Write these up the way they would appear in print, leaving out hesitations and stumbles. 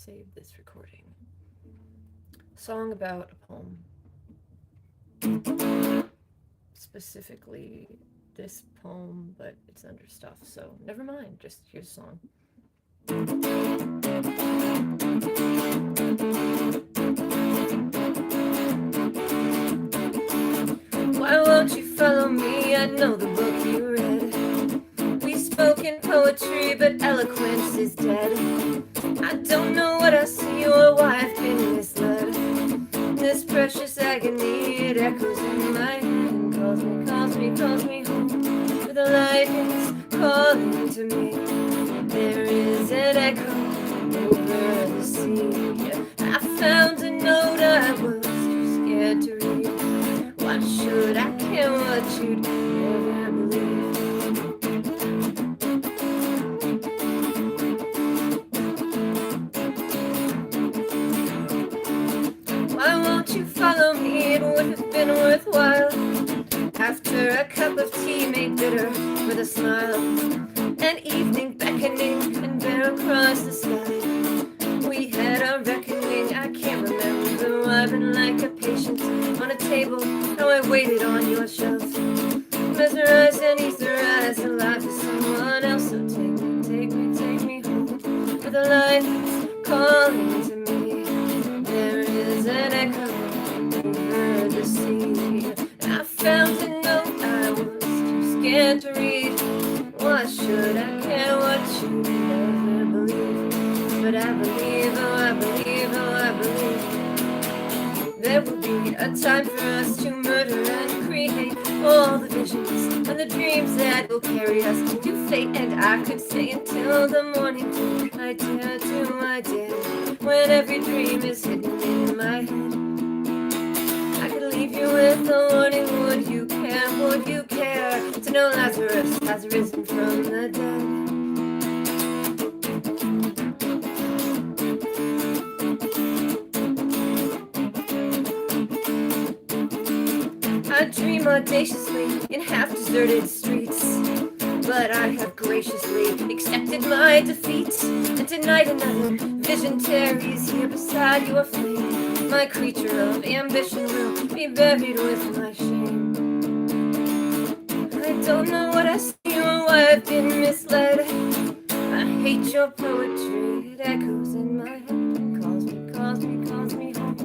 save this recording. Song about a poem. Specifically this poem, but it's under stuff, so never mind. Just here's a song. Why won't you follow me? I know the book you read. We spoke in poetry, but eloquence is dead. I don't know what I see or why I've been misled. This precious agony, it echoes in my head and calls me, calls me, calls me home. For the light is calling to me. There is an echo over the sea. I found a note I was too scared to read. Why should I care what you'd never believe? Why won't you follow me? It would have been worthwhile. After a cup of tea made bitter with a smile, an evening beckoning and bare across the sky. We had a reckoning, I can't remember. I've been like a patient on a table. How I waited on your shelf, mesmerized and etherized, alive for someone else. So take me, take me, take me home. For the light is calling to me. There is an echo over the sea. I found a note I was too scared to read. Why should I care what you never believe? But I believe, oh I believe, oh I believe. There will be a time for us to murder and create all the visions and the dreams that will carry us to fate. And I could stay until the morning. I dare to, I dare, when every dream is hidden in my head. I could leave you with a warning. Would you care, would you care to know Lazarus has risen from the dead? I dream audaciously in half-deserted streets, but I have graciously accepted my defeat. And tonight another vision tarries here beside your flame. My creature of ambition will be buried with my shame. I don't know what I see or why I've been misled. I hate your poetry, it echoes in my head. Calls me, calls me, calls me home.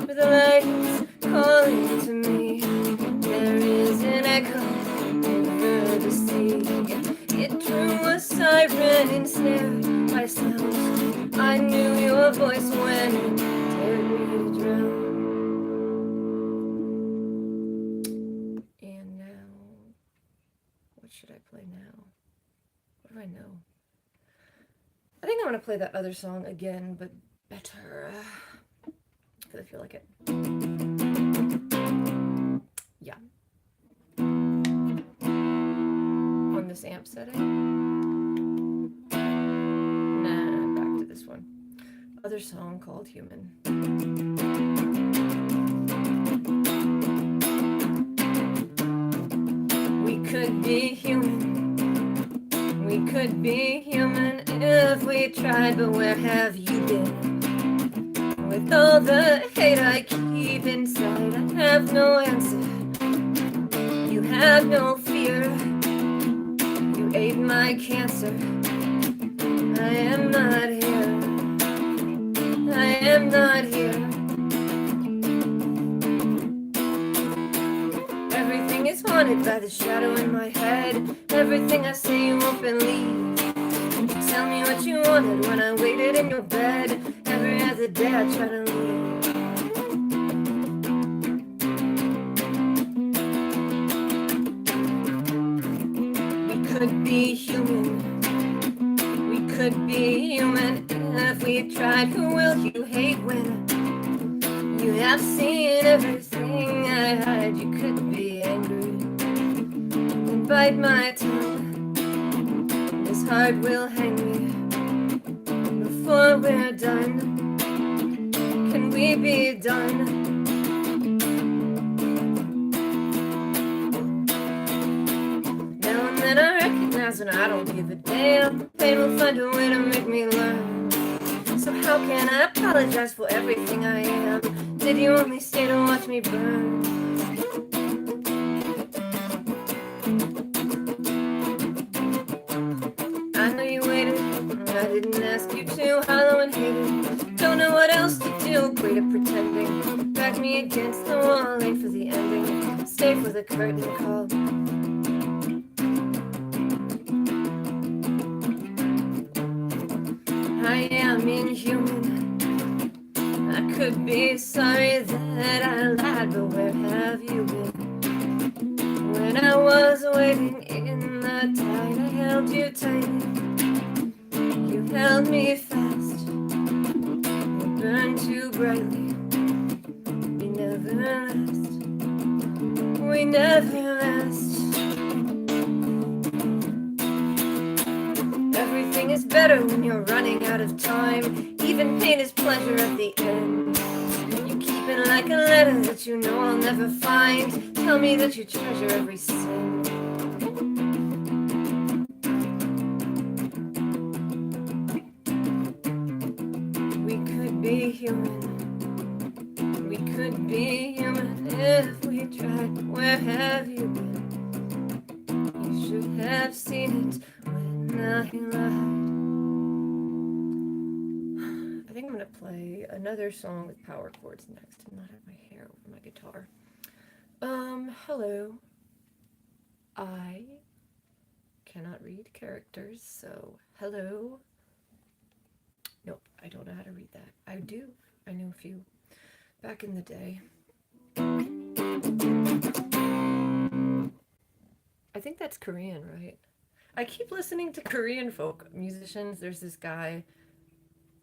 For the light is calling to me. There is an echo over the sea. It drew a siren ensnared by sound. I knew your voice when it dared me to drown. And now, what should I play now? What do I know? I think I'm gonna play that other song again, but better. Because I feel like it. Yeah. On this amp setting. Nah, back to this one. Other song called Human. We could be human. We could be human if we tried, but where have you been? With all the hate I keep inside, I have no answer. You have no fear. You ate my cancer. I am not here. I am not here. Everything is haunted by the shadow in my head. Everything I say you won't believe. You tell me what you wanted when I waited in your bed. Every other day I try to leave. We could be human. We could be human if we tried. Who will you hate when you have seen everything I hide? You could be angry and bite my tongue. This heart will hang me before we're done. Can we be done? Now and then I recognize when I don't give a damn. Pain will find a way to make me learn. So how can I apologize for everything I am? Did you only stay to watch me burn? I know you waited, I didn't ask you to. Hollow and hated, don't know what else to do. Great at pretending, back me against the wall. Late for the ending, stay for the curtain call. I am inhuman. I could be sorry that I lied, but where have you been? When I was waiting in the tide, I held you tight. You held me fast. We burned too brightly. We never last. We never last. Everything is better when you're running out of time. Even pain is pleasure at the end. You keep it like a letter that you know I'll never find. Tell me that you treasure every sin. We could be human. We could be human if we tried. Where have you been? You should have seen it when I lied. I think I'm gonna play another song with power chords next and not have my hair over my guitar. Hello. I cannot read characters, so hello. Nope, I don't know how to read that. I do. I knew a few back in the day. I think that's Korean, right? I keep listening to Korean folk musicians. There's this guy,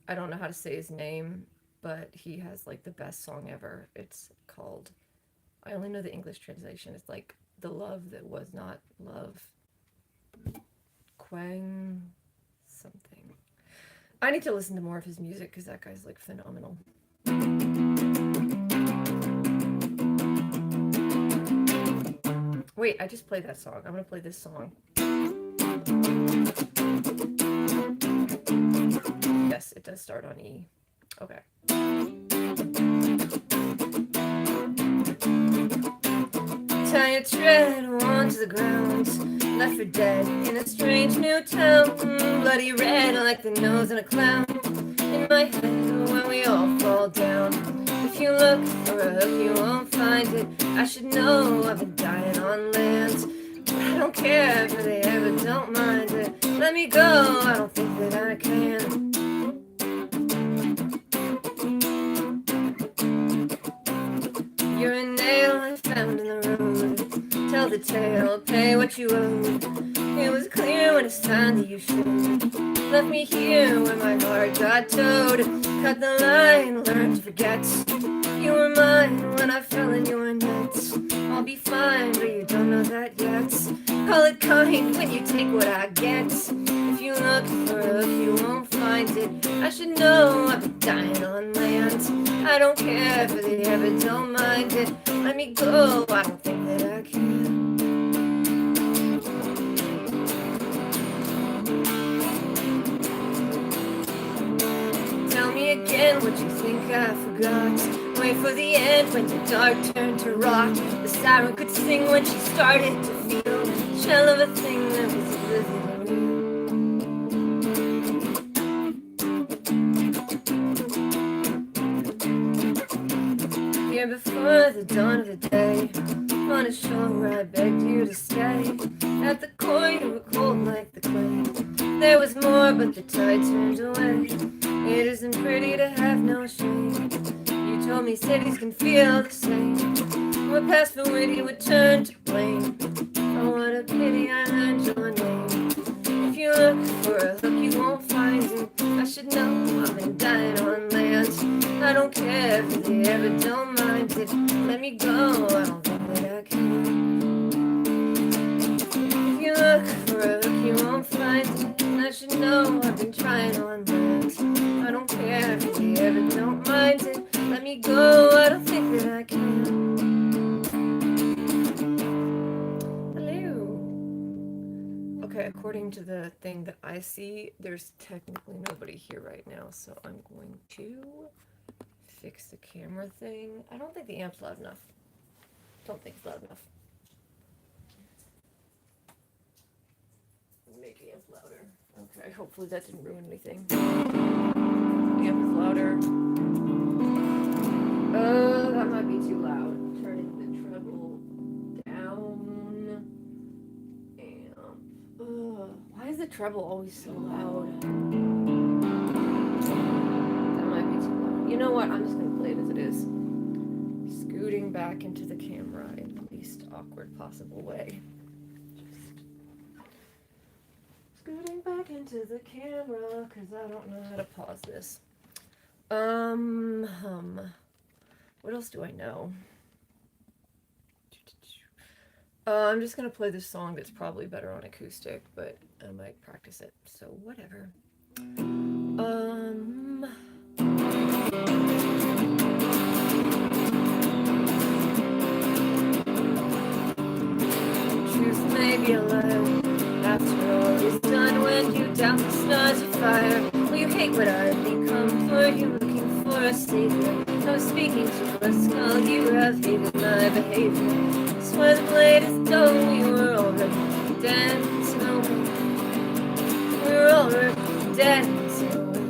I don't know how to say his name, but he has like the best song ever. It's called, I only know the English translation. It's like The Love That Was Not Love. Kwang something. I need to listen to more of his music because that guy's like phenomenal. Wait, I just played that song. I'm gonna play this song. Yes, it does start on E. Okay. Tie a tread onto the ground, left for dead in a strange new town. Bloody red like the nose of a clown. In my head when we all fall down. If you look for a hook, you won't find it. I should know I've been dying on land. But I don't care if they ever don't mind it. Let me go, I don't think that I can. You're a nail I found in the road. Tell the tale, pay what you owe. It was clear when it's time that you showed. Left me here when my heart got towed. Cut the line, learned to forget. You were mine when I fell in your nets. I'll be fine, but you don't know that yet. Call it kind when you take what I get. If you look for it, you won't find it. I should know I've been dying on land. I don't care if they ever don't mind it. Let me go, I don't think that I can. Tell me again what you think I forgot. Wait for the end when the dark turned to rock. The siren could sing when she started to feel the shell of a thing that was vivid and real. Here before the dawn of the day, on a shore where I begged you to stay. At the core you were cold like the clay. There was more but the tide turned away. It isn't pretty to have no shame. You told me cities can feel the same. What passed for witty would turn to blame. Oh, what a pity I learned your name. If you look for a hook, you won't find it. I should know I've been dying on land. I don't care if they ever don't mind it. Let me go, I don't think that I can. If you look for a hook, you won't find it. I should know I've been trying on land. I don't care if they ever don't mind it. Let me go, I don't think that I can. Hello. Okay, according to the thing that I see, there's technically nobody here right now, so I'm going to fix the camera thing. I don't think the amp's loud enough. Don't think it's loud enough. Make the amp louder. Okay, hopefully that didn't ruin anything. The amp is louder. Oh, that might be too loud. Turning the treble down. Amp. Why is the treble always so loud? That might be too loud. You know what? I'm just gonna play it as it is. Scooting back into the camera in the least awkward possible way. Scooting back into the camera, because I don't know how to pause this. What else do I know? I'm just gonna play this song that's probably better on acoustic, but I might practice it, so whatever. Truth may be a lie. After all is done, when you doubt the stars of fire, will you hate what I've become? For you looking for a savior? I was speaking to a skull, you have hated my behavior. That's why the blade is dull, we were already dancing away. We were already dancing away.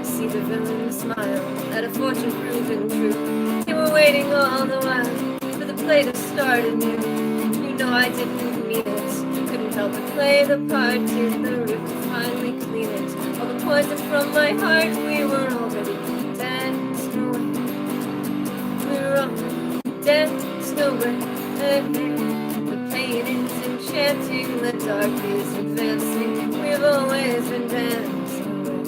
See the villain smile at a fortune proven true. You were waiting all the while for the play to start anew. You know I didn't mean it. Couldn't help but play the part. Did the river finally clean it? All the poison from my heart. We were already dancing away. We were already dancing away. The pain is enchanting. The dark is advancing. We've always been dancing away.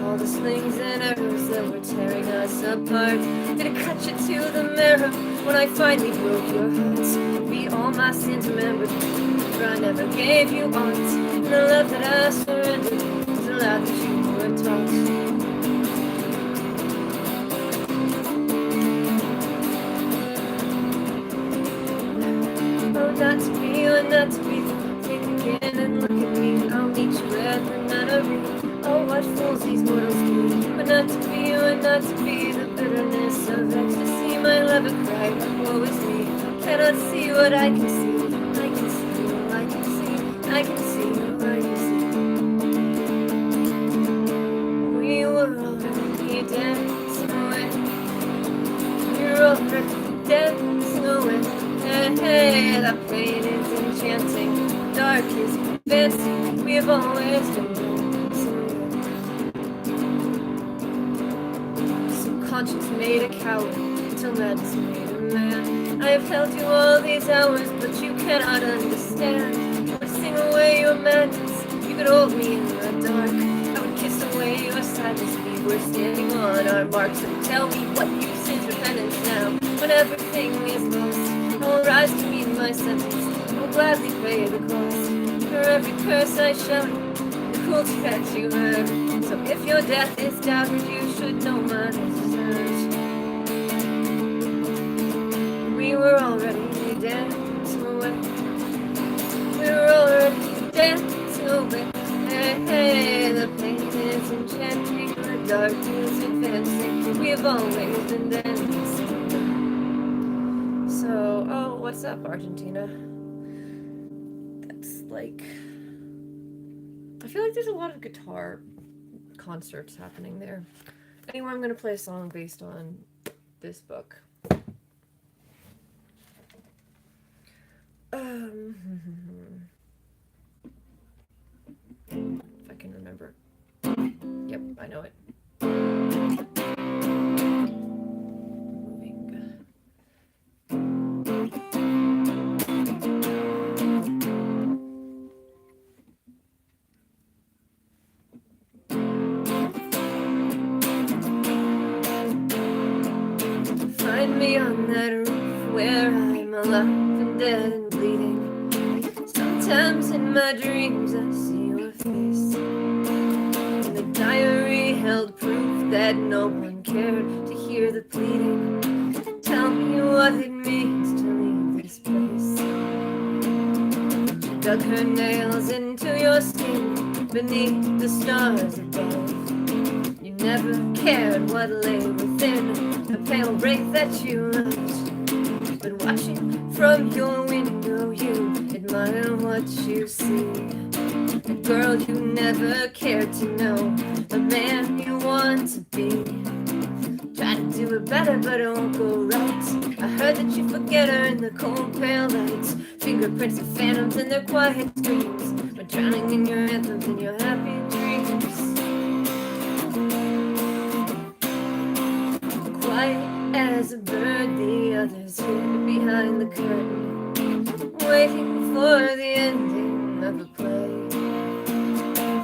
All the slings and arrows that were tearing us apart. Did it cut you to the marrow? When I finally broke your heart, be all my sins remembered. For I never gave you aught, and the love that I surrendered was the love that you were taught. Oh, not to be you and not to be think again and look at me. I'll meet you at the nunnery. Oh, what fools these mortals do. But not to be you and not to be the bitterness of ecstasy. My lover cried, woe is me. Cannot see what I can see. I can see, all I can see. I can see, all I can see. We were already dancing away. We were already dancing away. Hey, hey, the pain is enchanting. Dark is advancing. We have always been dancing away. Subconscious made a coward. Till madness made a man. I have held you all these hours, but you cannot understand. I would sing away your madness. You could hold me in the dark. I would kiss away your sadness. We were standing on our marks. So tell me what use is repentance now? When everything is lost, I will rise to meet my sentence. I will gladly pay the cost for every curse I shouted, the cruelty that you heard. So if your death is doubted, you should know my desert. We were already dancing away. We were already dancing away. Hey, hey, the pain is enchanting. The dark is advancing. We have always been dancing away. So, oh, what's up, Argentina? That's like... I feel like there's a lot of guitar concerts happening there. Anyway, I'm going to play a song based on this book. If I can remember. Yep, I know it. Find me on that roof where I'm alive and dead and bleeding. Sometimes in my dreams I see your face. And the diary held proof that no one cared to hear the pleading. Tell me what it means to leave this place. beneath the stars above. You never cared what lay within the pale wraith that you loved. But watching from your window, you admire what you see. A girl you never cared to know, a man you want to be. Try to do it better, but it won't go right. I heard that you forget her in the cold pale lights. Fingerprints of phantoms in their quiet dreams. But drowning in your anthems and your happy dreams. Quiet as a bird, the others hid behind the curtain, waiting for the ending of a play.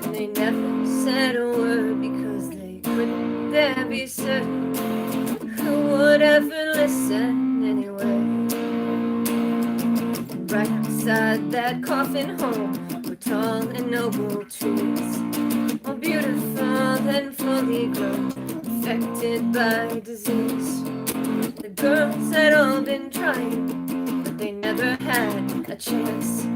And they never said a word because they couldn't dare be certain who would ever listen anyway. Right outside that coffin home were tall and noble trees, all beautiful and fully grown, affected by disease. The girls had all been trying, but they never had a chance.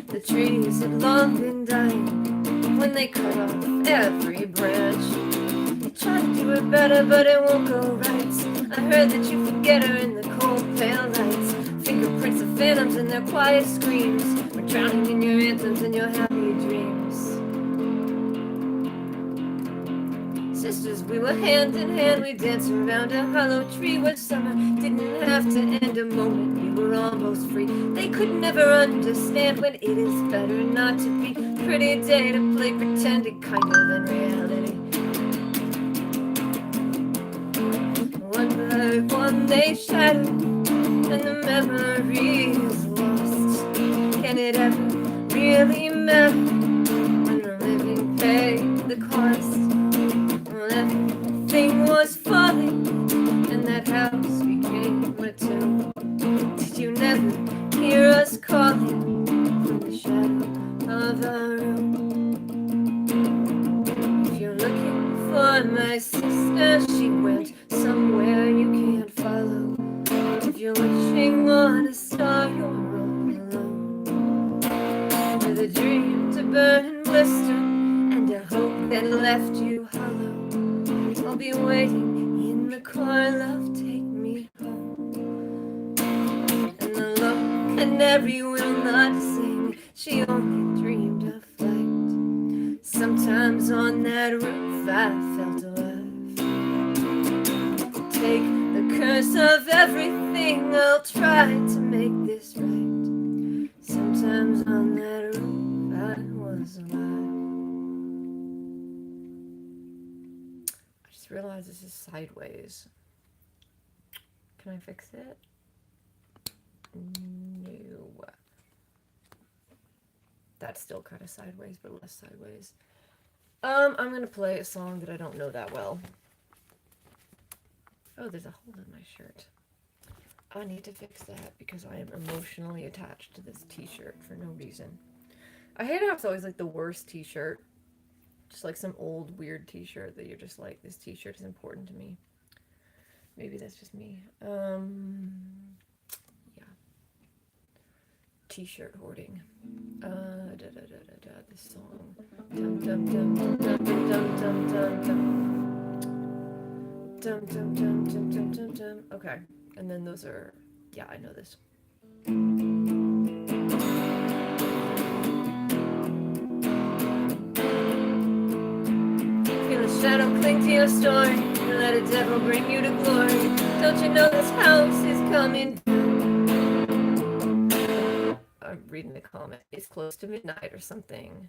The trees had long been dying when they cut off every branch. They try to do it better, but it won't go right. I heard that you forget her in the cold pale lights. Fingerprints of phantoms and their quiet screams. We're drowning in your anthems and your happy dreams. Sisters, we were hand in hand. We danced around a hollow tree where summer didn't have to end a moment. We were almost free. They could never understand when it is better not to be. Pretty day to play pretend it kinder than reality. One by one they shattered, and the memory is lost. Can it ever really matter when the living pay the cost? Well, everything was falling, and that house became a tomb. Did you never hear us calling from the shadow of our room? If you're looking for my sister, she went somewhere you can't follow. If you're wishing on a star, you're all alone. With a dream to burn and blister, and a hope that left you hollow. I'll be waiting in the car, love, take me home. And the lone canary will not sing, she only dreamed of flight. Sometimes on that roof I felt alive. To take the curse of everything, I'll try to make this right. Sometimes on that roof I was alive. I just realized this is sideways. Can I fix it? No. That's still kind of sideways, but less sideways. I'm gonna play a song that I don't know that well. Oh, there's a hole in my shirt. I need to fix that because I am emotionally attached to this t-shirt for no reason. I hate how it's always like the worst t-shirt. Just like some old weird t-shirt that you're just like, this t-shirt is important to me. Maybe that's just me. Yeah. T-shirt hoarding. This song. Dum dum dum dum dum dum dum dum dum. Dum dum dum dum dum dum dum. Okay, and then those are, yeah, I know this. Feel a shadow cling to your story, and let a devil bring you to glory. Don't you know this house is coming down? I'm reading the comment. It's close to midnight or something.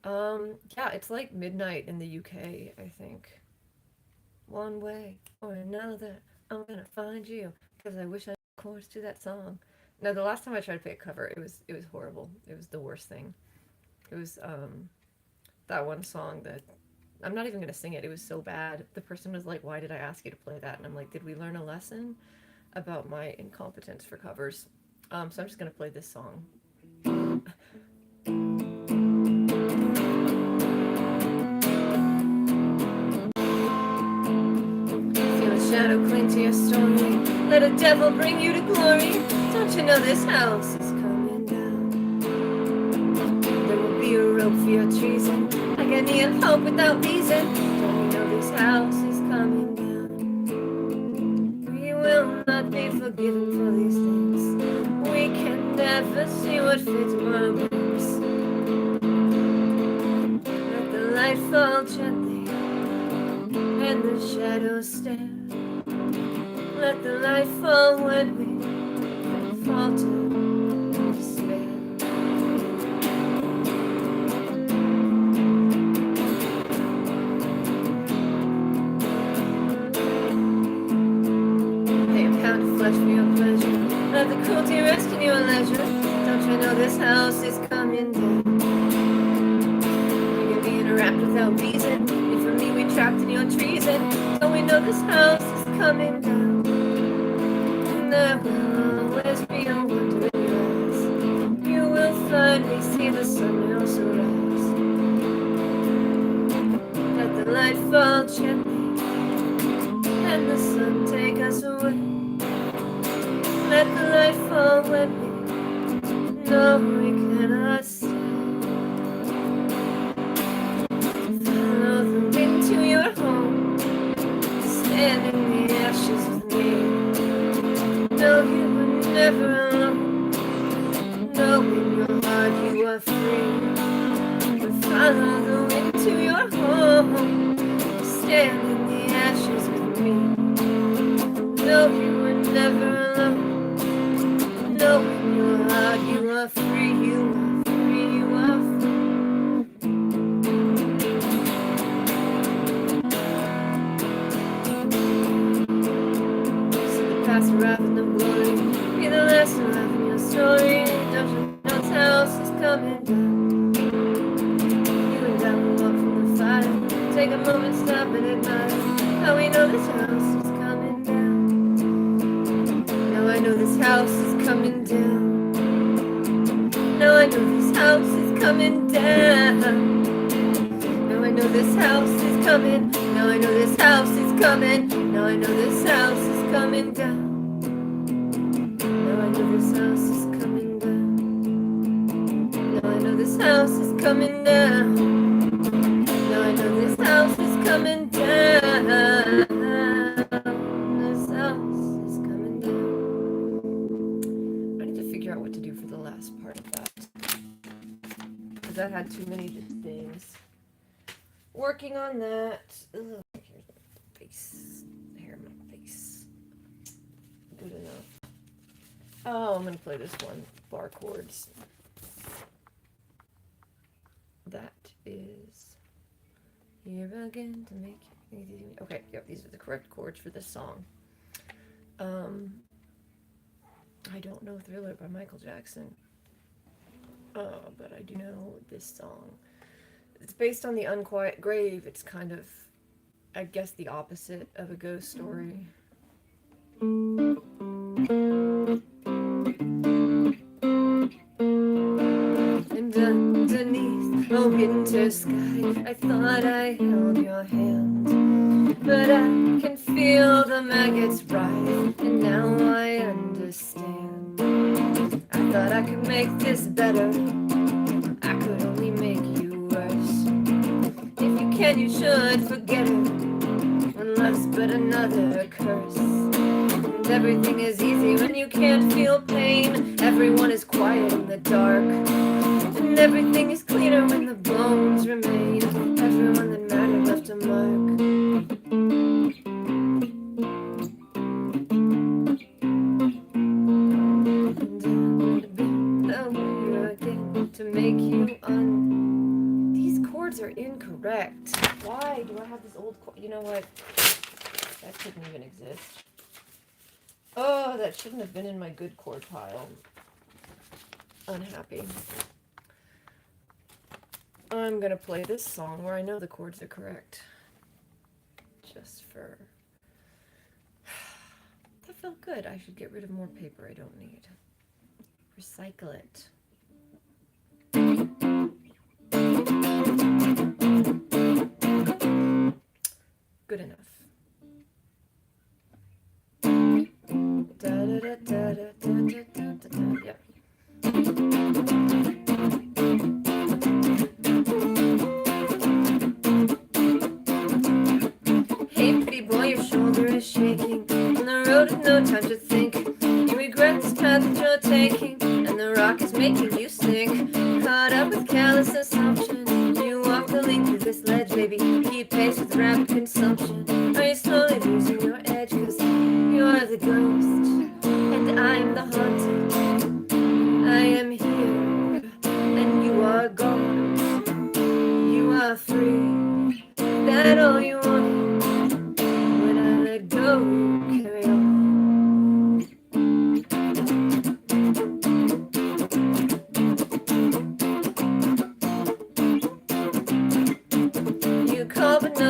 Yeah, it's like midnight in the UK, I think. One way or another, I'm gonna find you, because I wish I had chords to that song. No, the last time I tried to play a cover, it was horrible. It was the worst thing. It was that one song that I'm not even gonna sing it. It was so bad. The person was like, "Why did I ask you to play that?" And I'm like, "Did we learn a lesson about my incompetence for covers?" So I'm just gonna play this song. Shadow cling to your story, let a devil bring you to glory. Don't you know this house is coming down? There will be a rope for your treason, agony and hope without reason. Don't we know this house is coming down? We will not be forgiven for these things. We can never see what fits my lips. Let the light fall gently and the shadows stare. Let the light fall when we falter in despair. Pay a pound of flesh for your pleasure. Let the cruelty rest in your leisure. Don't you know this house is coming down? You're being wrapped without reason. And for me, we're trapped in your treason. Don't we know this house is coming down? There will always be a wonder in your eyes. You will finally see the sun also rise. Let the light fall gently and the sun take us away. Let the light fall when we know we cannot stay. Follow the wind to your home. Stand in the ashes with me. No, you were never alone. No, in your heart you are free. But follow the wind to your home. Stand in the ashes with me. No, you were never alone. No, in your heart you are free. You are free. You are free. See the past arrive in the glory. Be the last alive in your story. Don't you know this house is coming down? You and I will walk from the fire. Take a moment, stop and admire how we know this house is coming down. Now I know this house is coming down. Now I know this house is coming down. Now I know this house is coming. Now I know this house is coming. Now I know this house is coming down. Now I know this house is coming down. Now I know this house is coming down. Now I know this house is coming down. This house is coming down. I need to figure out what to do for the last part of that. Because I had too many things. Working on that. Ugh, here's my face. Hair in my face. Good enough. Oh, I'm going to play this one. Bar chords. That is... Here again to make it easy. Okay, yep, these are the correct chords for this song. I don't know Thriller by Michael Jackson. But I do know this song. It's based on The Unquiet Grave. It's kind of, I guess, the opposite of a ghost story. And underneath a winter sky, I thought I held your hand, but I can feel the maggots rise, and now I understand. I thought I could make this better, I could only make you worse. If you can, you should forget it, when love's but another curse. And everything is easy when you can't feel pain. Everyone is quiet in the dark, and everything is cleaner when the bones remain. Everyone that mattered left a mark. And I'll bend over again to make you These chords are incorrect. Why do I have this old chord? You know what? That couldn't even exist. Oh, that shouldn't have been in my good chord pile. Unhappy. I'm gonna play this song where I know the chords are correct. Just for... That felt good. I should get rid of more paper I don't need. Recycle it. Good enough. Da da da da da da da da da. Yep.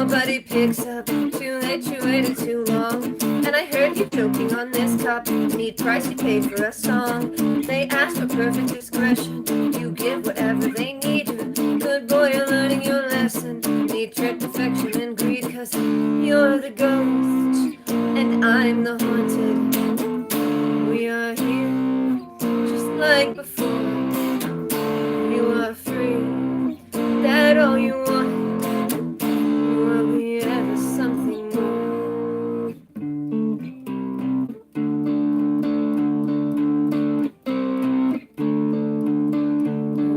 nobody picks up. Too late, you waited too long. And I heard you joking on this top. Neat price you paid for a song. They ask for perfect discretion. You give whatever they need. Good boy, you're learning your lesson. Need trick, perfection, and greed. Cause you're the ghost, and I'm the haunted. We are here, just like before. You are free, that all you want. Were we ever something more?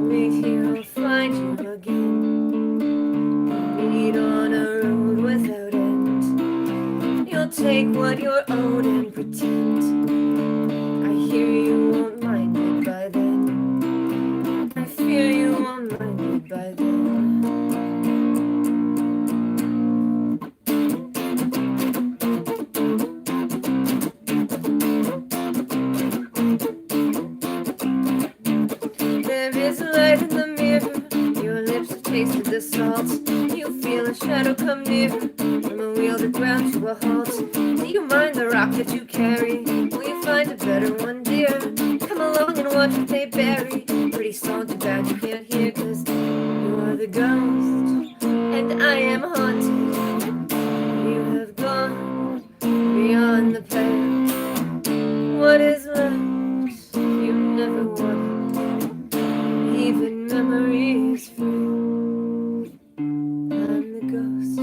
Wait here, I'll find you again. Meet on a road without end. You'll take what you're owed and pretend. I hear you won't mind it by then. I fear you won't mind it by then. There is a light in the mirror. Your lips have tasted the salt. You feel a shadow come near. From a wheel to ground to a halt. Do you mind the rock that you carry? Will you find a better one, dear? Come along and watch what they bury. Pretty song, too bad you can't hear. Cause you are the ghost, and I am haunted. You have gone beyond the pale. What is left you never wanted? Even memories fail. I'm the ghost,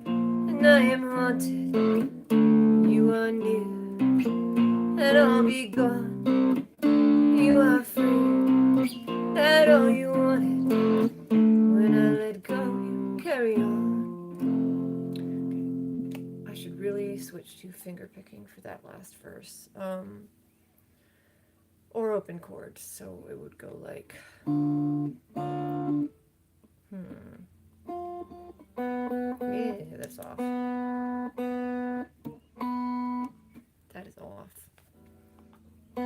and I am haunted. You are near, and I'll be gone. You are free, that all you wanted. When I let go, you carry on. I should really switch to finger picking for that last verse. Or open chords, so it would go like... Yeah, that's off. That is off. I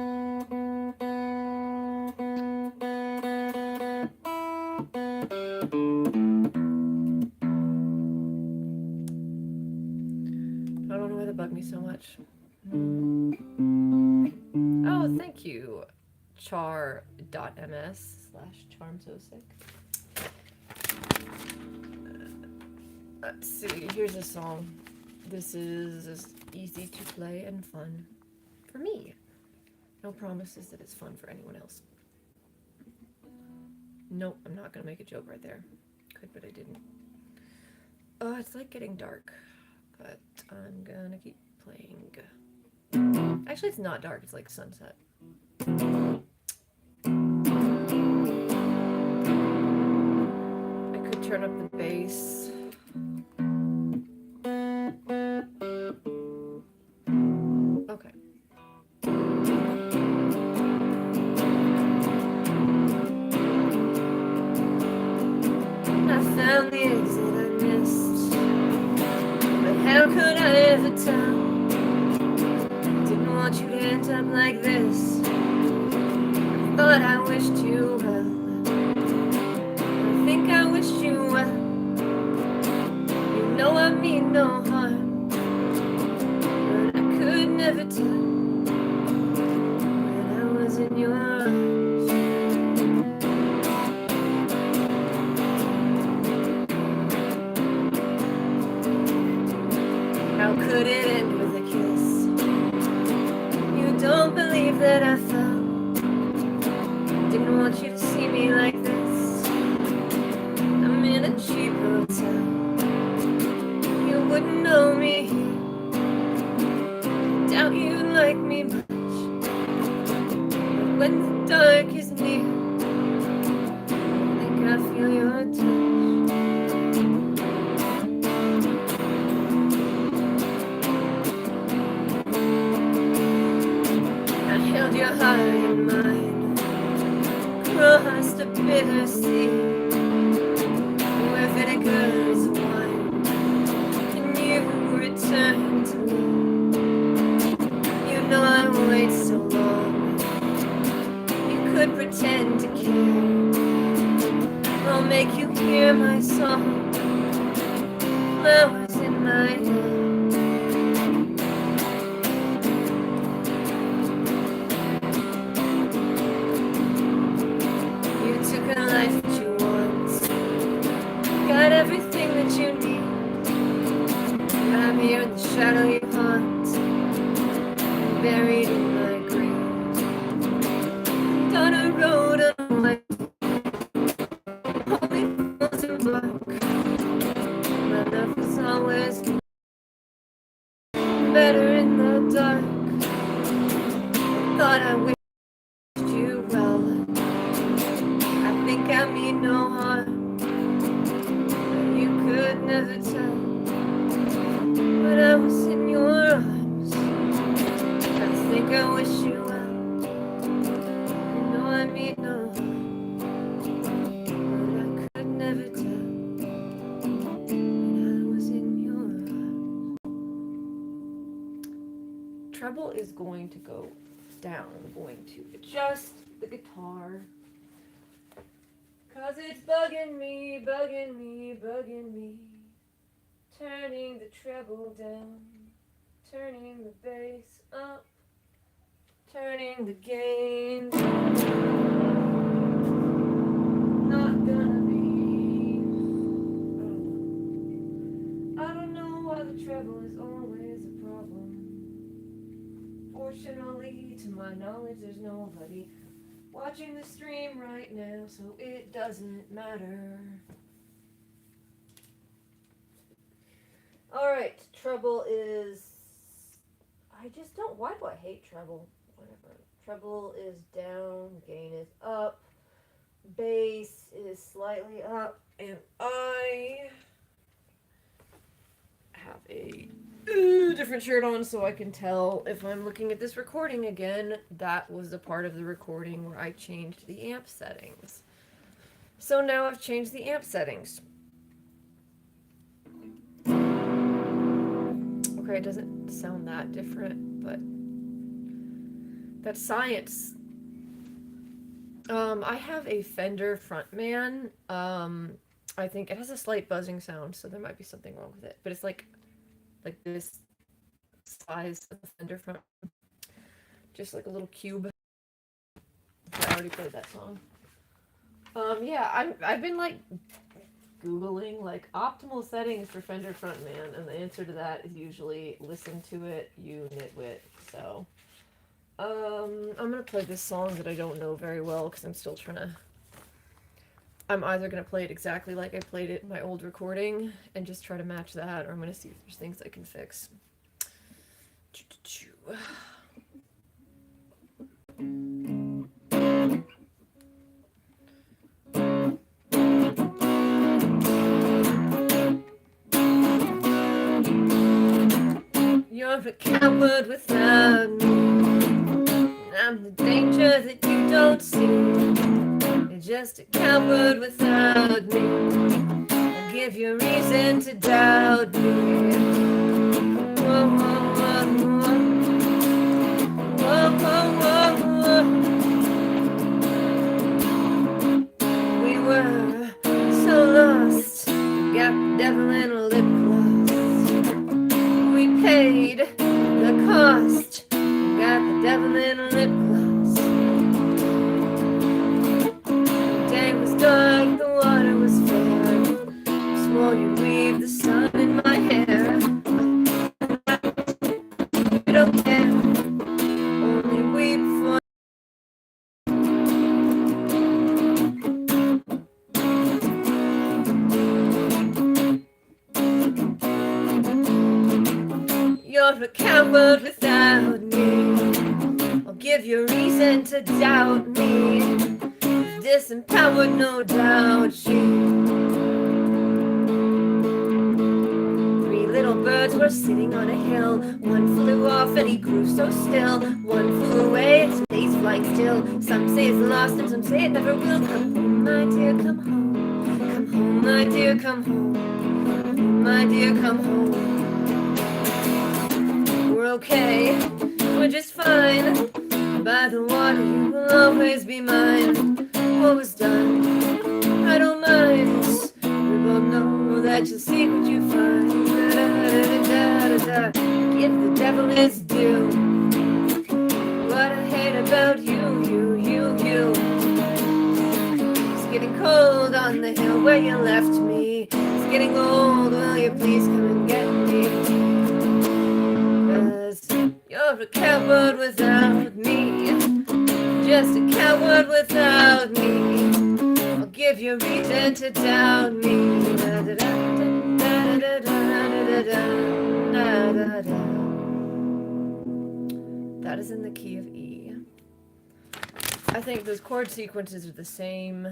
don't know why that bugged me so much. Oh, thank you, char.ms/charmsosick. Let's see, here's a song. This is as easy to play and fun for me. No promises that it's fun for anyone else. Nope, I'm not gonna make a joke right there. Could, but I didn't. Oh, it's like getting dark, but I'm gonna keep playing. Actually, it's not dark, it's like sunset. I could turn up the bass. Okay. I found the exit I missed, but how could I ever tell? Didn't want you to end up like this. I thought I wished you well. I think I wished you well. You know I mean no harm, but I could never tell when I was in your arms. How could it end with a kiss? You don't believe that I fell. Didn't want you to see me like this. I'm in a cheap hotel. You wouldn't know me. Doubt you'd like me much. But when the dark is near, I think I feel your touch. Held your heart in mine, crossed a bitter sea, where vinegar is wine, and you returned to me. You know I wait so long, you could pretend to care. I'll make you hear my song, flower everything that you need. And I'm here in the shadow you haunt, buried in my grave. Down a road of white, holy fools and black. My love is always better in the dark. Thought I wished you well. I think I mean no harm, but you could never tell. When I was in your arms, I think I wish you well. You know I mean no harm, but I could never tell. When I was in your arms. Treble is going to go down. I'm going to adjust the guitar, 'cause it's bugging me, bugging me, bugging me. Turning the treble down, turning the bass up, turning the gain. Not gonna be. I don't know why the treble is always a problem. Fortunately, to my knowledge, there's nobody watching the stream right now, so it doesn't matter. Alright, treble is... I just don't... Why do I hate treble? Whatever. Treble is down, gain is up, bass is slightly up, and I have a different shirt on so I can tell if I'm looking at this recording again. That was the part of the recording where I changed the amp settings. So now I've changed the amp settings. Okay, it doesn't sound that different, but that's science. I have a Fender Frontman. I think it has a slight buzzing sound, so there might be something wrong with it. But it's like this size of a Fender front, just like a little cube. I already played that song. Yeah, I've been like Googling like optimal settings for Fender Frontman, and the answer to that is usually listen to it, you nitwit. So, I'm gonna play this song that I don't know very well because I'm still trying to. I'm either gonna play it exactly like I played it in my old recording and just try to match that, or I'm gonna see if there's things I can fix. You're a coward without me. I'm the danger that you don't see. You're just a coward without me. I'll give you reason to doubt me. Whoa, whoa, whoa, whoa. Whoa, whoa, whoa, whoa. We were so lost. Got the devil in a lip gloss. We paid the cost. Got the devil in a lip gloss. The day was dark, the water was fair. Swore you'd weave the sun in my hair. You don't care. Only weep for. You're a coward without me. I'll give you reason to doubt me. Disempowered, no doubt you. Three little birds were sitting on a hill. One flew off and he grew so still. One flew away and stays flying still. Some say it's lost and some say it never will. Come home, my dear, come home. Come home, my dear, come home. My dear, come home. We're okay, we're just fine. By the water you will always be mine. What was done, I don't mind. We both know that you'll see what you find. Give the devil his due. What I hate about you. It's getting cold on the hill where you left me. It's getting old, will you please come and get me? 'Cause you're a coward without me, just a coward without me. I'll give you reason to doubt me. That is in the key of E. I think those chord sequences are the same.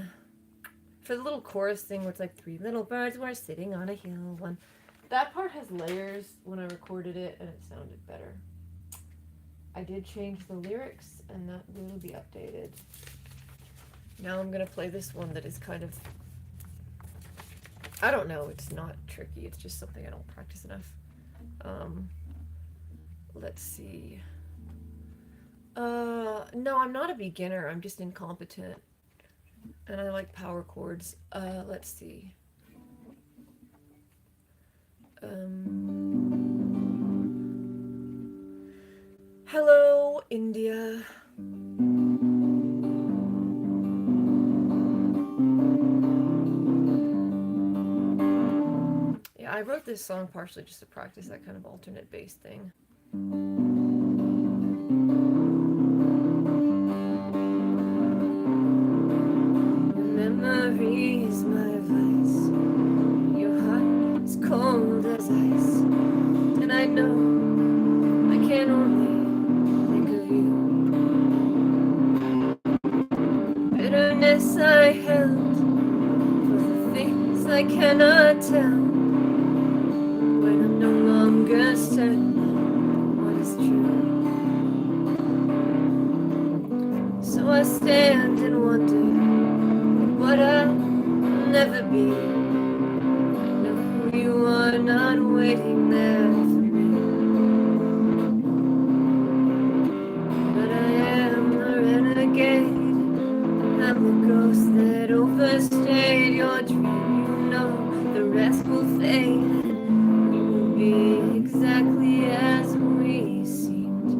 For the little chorus thing where it's like 3 little birds were sitting on a hill. One. That part has layers when I recorded it and it sounded better. I did change the lyrics and that will be updated. Now I'm going to play this one that is kind of, I don't know, it's not tricky, it's just something I don't practice enough. Let's see. No, I'm not a beginner, I'm just incompetent. And I like power chords. Let's see. Hello, India. Yeah, I wrote this song partially just to practice that kind of alternate bass thing. Memories, my vice. Your heart is cold as ice, and I know I can only think of you. Bitterness I held for the things I cannot tell. When I'm no longer certain what is true, so I stand and wonder what I'll never be. I know you are not waiting there for me, but I am a renegade. I'm the ghost that overstayed your dream. You know the rest will fade. You will be exactly as we seemed.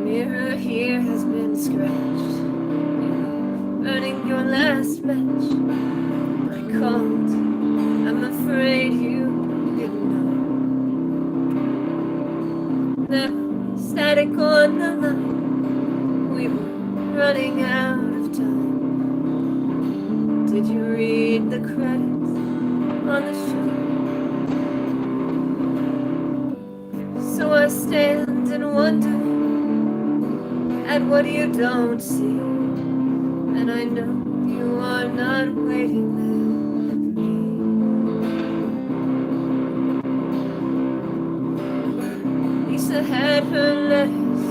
Mirror here has been scratched. You're burning your last match. I called, I'm afraid you didn't know. There was static on the line. We were running out of time. Did you read the credits on the show? So I stand and wonder at what you don't see, and I know you are not waiting there for me. Lisa had her letters,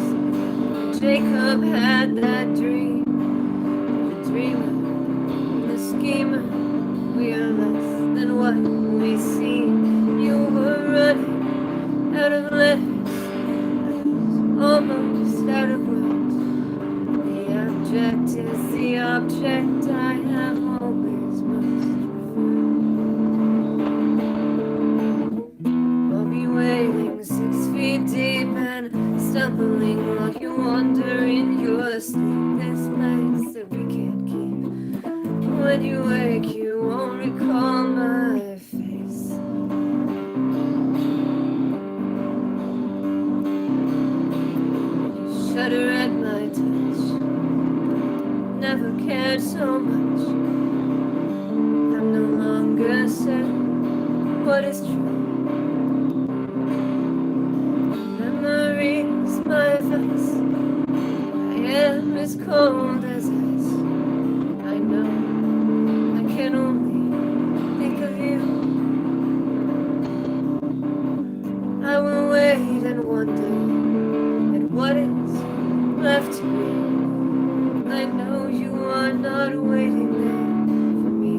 Jacob had that dream. The dreamer, the schemer, we are less than what we seem. You were running out of letters, almost out of words. The object is the object I have always most preferred. I'll be wading 6 feet deep and stumbling while you wander in your sleepless nights that we can't keep. When you wake, you won't recall my face. You shudder at my touch. Never cared so much. I'm no longer certain what is true. Memories, my vice. I am as cold as ice. I know I can only think of you. I will wait and wonder at what is left to be. I know you are not waiting there for me.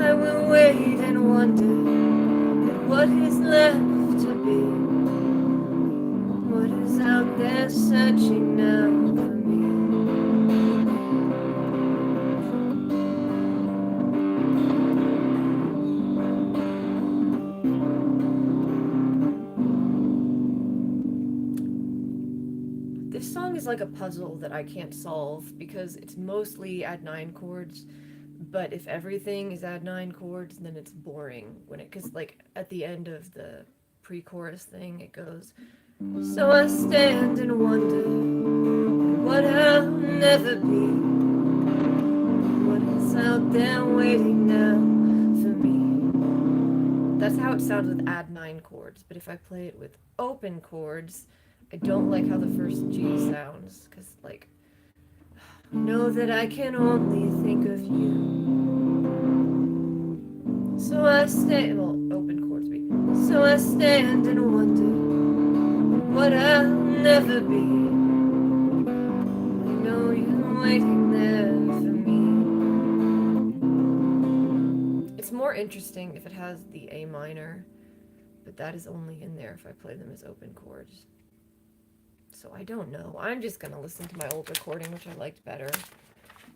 I will wait and wonder at what is left to be. What is out there saying like a puzzle that I can't solve because it's mostly add 9 chords. But if everything is add 9 chords, then it's boring when it, because like at the end of the pre-chorus thing, it goes, so I stand and wonder what I'll never be, what is out there waiting now for me. That's how it sounds with add 9 chords, but if I play it with open chords, I don't like how the first G sounds, because like, know that I can only think of you. So I stand, well, open chords be. So I stand and wonder what I'll never be. I know you're waiting there for me. It's more interesting if it has the A minor, but that is only in there if I play them as open chords. So I don't know. I'm just gonna listen to my old recording, which I liked better.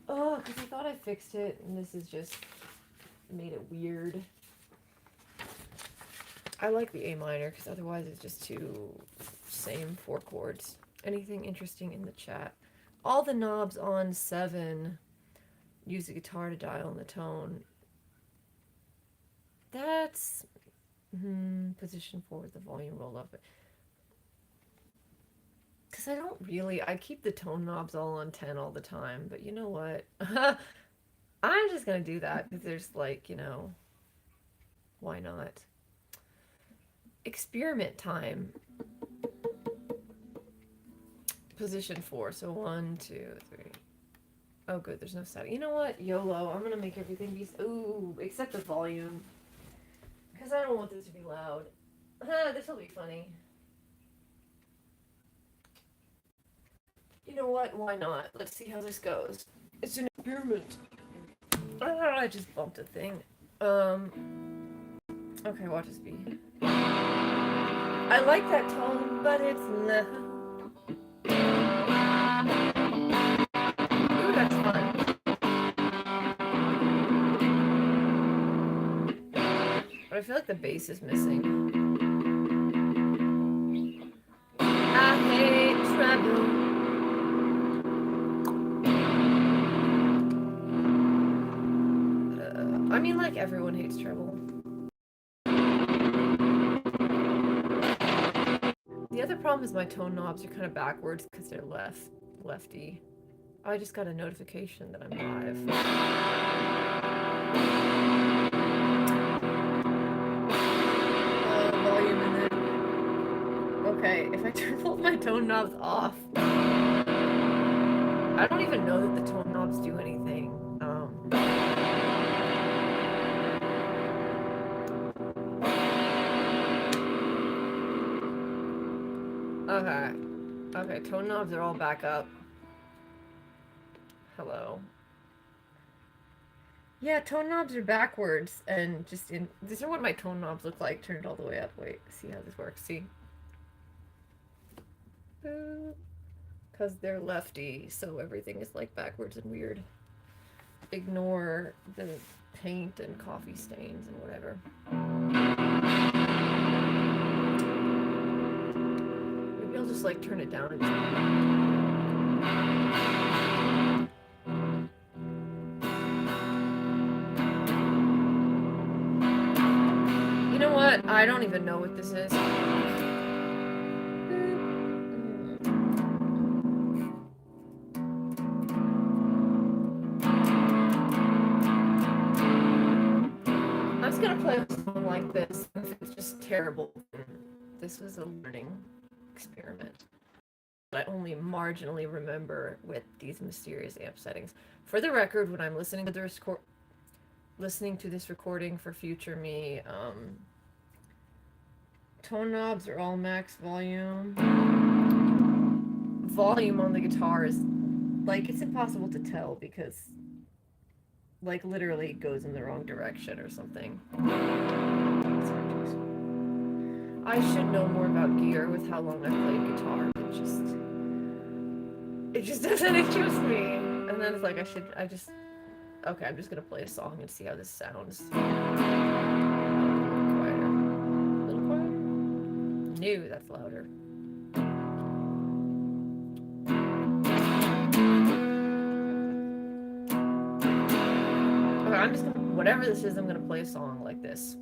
Oh, because I thought I fixed it, and this is just made it weird. I like the A minor, because otherwise it's just too same 4 chords. Anything interesting in the chat? All the knobs on 7 use the guitar to dial in the tone. That's position 4 with the volume rolled up. Because I don't really, I keep the tone knobs all on 10 all the time, but you know what? I'm just going to do that because there's like, you know, why not? Experiment time. Position 4, so 1, 2, 3. Oh good, there's no setting. You know what? YOLO, I'm going to make everything be, ooh, except the volume. Because I don't want this to be loud. This will be funny. You know what? Why not? Let's see how this goes. It's an experiment. I just bumped a thing. Okay, watch this be. I like that tone, but it's loud. Ooh, that's fun. But I feel like the bass is missing. I hate trouble. I mean, like, everyone hates treble. The other problem is my tone knobs are kind of backwards because they're lefty. I just got a notification that I'm live. Volume in there. Okay, if I turn both my tone knobs off, I don't even know that the tone knobs do anything. Okay, tone knobs are all back up. Hello. Yeah, tone knobs are backwards and just in. These are what my tone knobs look like turned all the way up. Wait, see how this works. See? Because they're lefty, so everything is like backwards and weird. Ignore the paint and coffee stains and whatever. Maybe I'll just like turn it down and you know what? I don't even know what this is. I'm just gonna play a song like this. If it's just terrible, this was a learning experiment. I only marginally remember with these mysterious amp settings. For the record, when I'm listening to this recording for future me, tone knobs are all max volume. Volume on the guitar is like, it's impossible to tell because like literally it goes in the wrong direction or something. I should know more about gear with how long I've played guitar. It just doesn't interest me. And then it's like okay, I'm just gonna play a song and see how this sounds. Quieter. A little quieter? No, that's louder. I'm just gonna, whatever this is, I'm gonna play a song like this.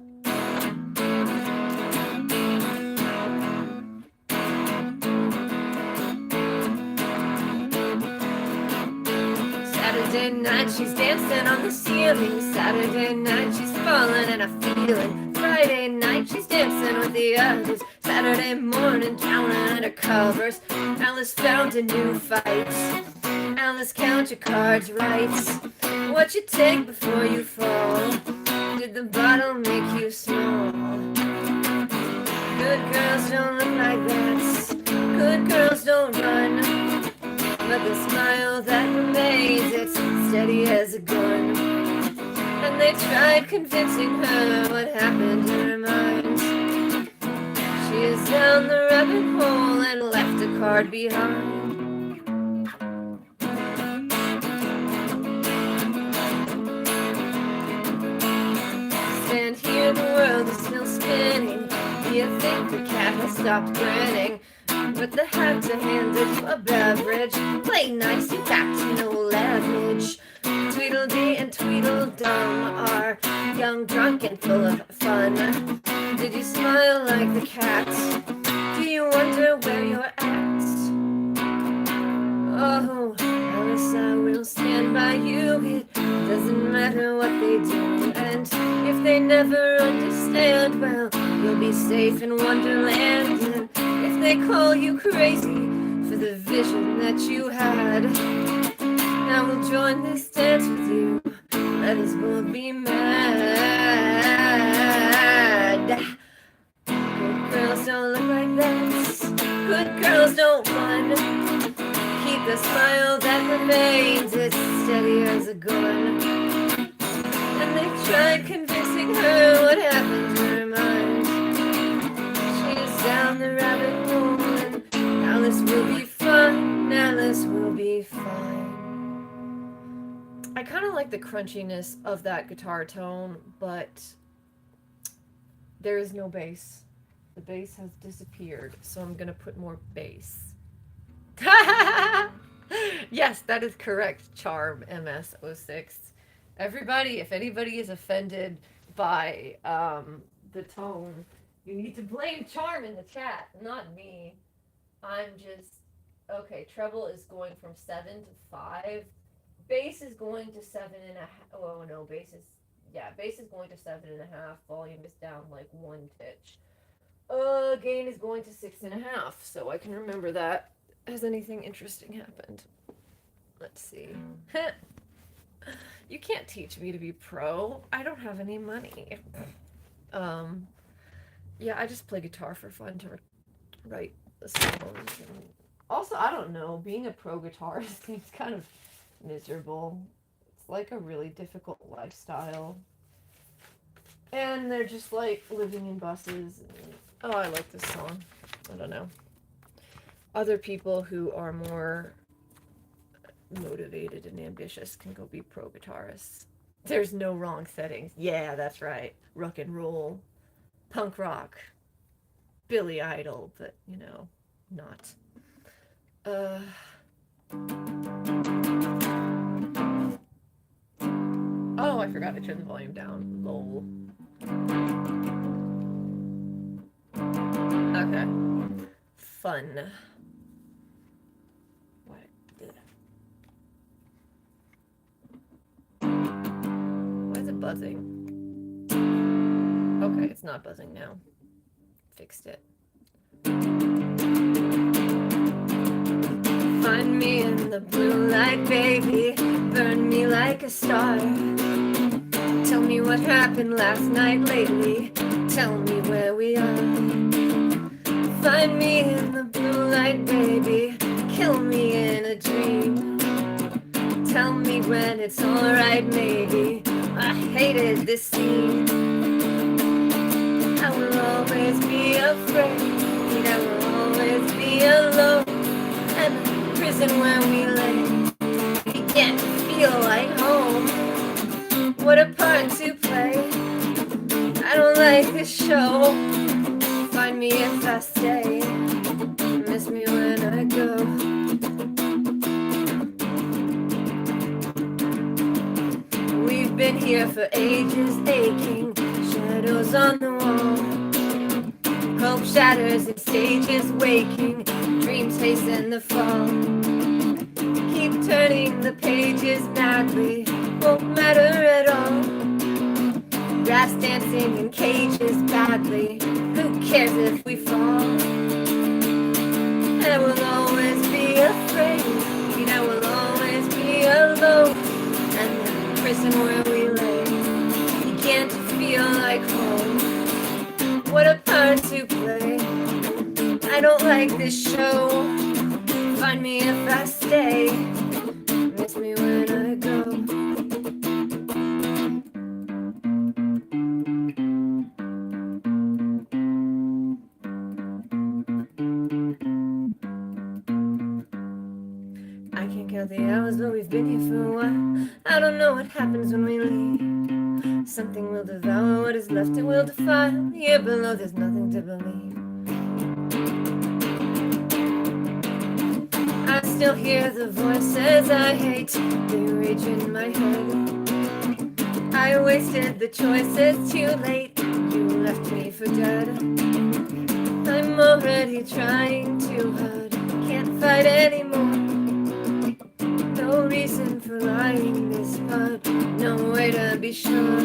Saturday night, she's dancing on the ceiling. Saturday night, she's falling and I'm feeling. Friday night, she's dancing with the others. Saturday morning, counting under covers. Alice found a new fight. Alice, count your cards right. What you take before you fall? Did the bottle make you small? Good girls don't look like that. Good girls don't run. But the smile that remains, it's steady as a gun. And they tried convincing her what happened in her mind. She is down the rabbit hole and left a card behind. Stand here, the world is still spinning. Do you think the cat has stopped grinning? But the hat to hand it a beverage. Play nice, you got no leverage. Tweedledee and Tweedledum are young, drunk, and full of fun. Did you smile like the cat? Do you wonder where you're at? Oh, Alice, I will stand by you. It doesn't matter what they do. And if they never understand, well, you'll be safe in Wonderland. And if they call you crazy for the vision that you had, I will join this dance with you. Let us both be mad. Good girls don't look like this. Good girls don't run. Keep the smile that remains. It's steady as a gun. And they tried convincing her what happened to her mind. She's down the rabbit hole and Alice will be fine. Alice will be fine. I kind of like the crunchiness of that guitar tone, but there is no bass. The bass has disappeared, so I'm gonna put more bass. Yes, that is correct, Charm MS06. Everybody, if anybody is offended by the tone, you need to blame Charm in the chat, not me. I'm just, okay, treble is going from 7 to 5. Bass is going to 7.5. Oh no, bass is going to 7.5. Volume is down like 1 pitch. Gain is going to 6.5. So I can remember that. Has anything interesting happened? Let's see. You can't teach me to be pro. I don't have any money. Yeah, I just play guitar for fun to write the songs. And also, I don't know, being a pro guitarist seems kind of miserable. It's like a really difficult lifestyle. And they're just like living in buses. And, oh, I like this song. I don't know. Other people who are more motivated and ambitious can go be pro guitarists. There's no wrong settings. Yeah, that's right. Rock and roll, punk rock, Billy Idol, but you know, not. Oh, I forgot to turn the volume down. Lol. Okay. Fun. What? Why is it buzzing? Okay, it's not buzzing now. Fixed it. Find me in the blue light, baby. Burn me like a star. Tell me what happened last night lately. Tell me where we are. Find me in the blue light, baby. Kill me in a dream. Tell me when it's alright, maybe. I hated this scene. I will always be afraid. I will always be alone. And the prison where we lay began to feel like home. What a part to play. I don't like this show. Find me if I stay. Miss me when I go. We've we've been here for ages, aching shadows on the wall. Hope shatters in stages, waking dreams hasten the fall. Keep turning the pages madly, won't matter at all. Grass dancing in cages badly, who cares if we fall? I will always be afraid, I will always be alone. And the prison where we lay began to feel like home. What a part to play. I don't like this show. Find me if I stay. Miss me when I go. I can't count the hours, but we've been here for a while. I don't know what happens when we leave. Something will devour what is left, it will defile. Here below there's nothing to believe. I still hear the voices I hate, they rage in my head. I wasted the choices too late, you left me for dead. I'm already trying too hard, can't fight anymore. No reason for lying this part, no way to be sure.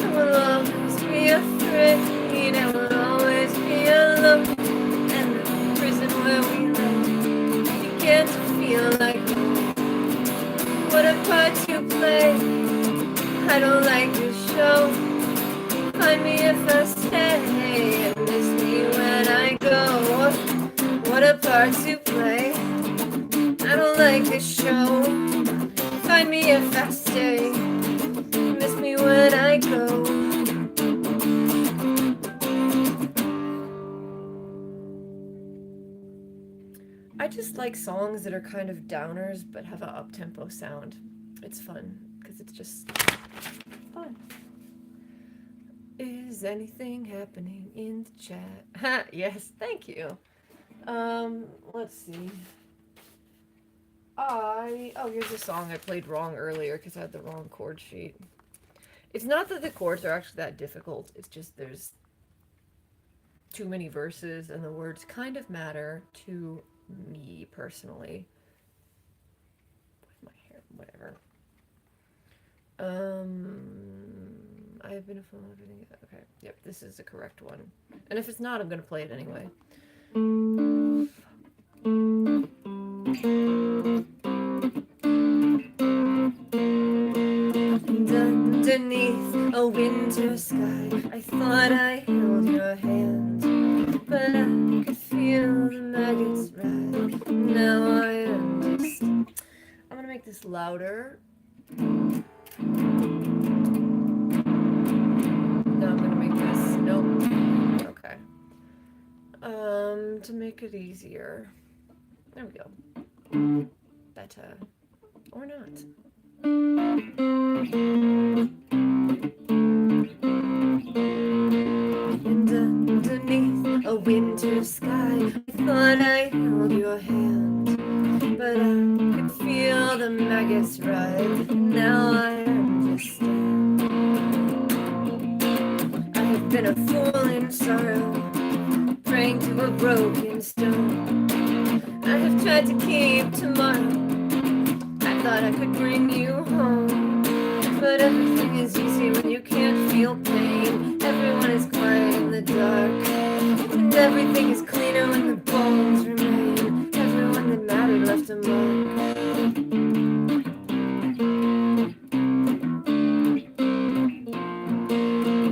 I will always be afraid, I will always be alone. And the prison where we lay began to feel like home. What a part to play, I don't like this show. Find me if I stay, and miss me when I go. What a part to play, I don't like this show. Find me if I stay. Miss me when I go. I just like songs that are kind of downers but have an up-tempo sound. It's fun because it's just fun. Is anything happening in the chat? Yes, thank you. Let's see. Here's a song I played wrong earlier because I had the wrong chord sheet. It's not that the chords are actually that difficult, it's just there's too many verses and the words kind of matter to me personally. My hair, whatever. I've been a fool. Okay, yep, this is the correct one. And if it's not, I'm gonna play it anyway. Underneath a winter sky, I thought I held your hand, but I could feel the maggots rise. Now I understand. I'm gonna make this louder. No, I'm gonna make this. Nope. Okay. To make it easier. There we go. Better. Or not. And underneath a winter sky, I thought I held your hand, but I could feel the maggots rise. Now I understand. I have been a fool in sorrow, praying to a broken stone. I have tried to keep tomorrow, I thought I could bring you home. But everything is easy when you can't feel pain. Everyone is quiet in the dark, and everything is cleaner when the bones remain. Everyone that mattered left a mark.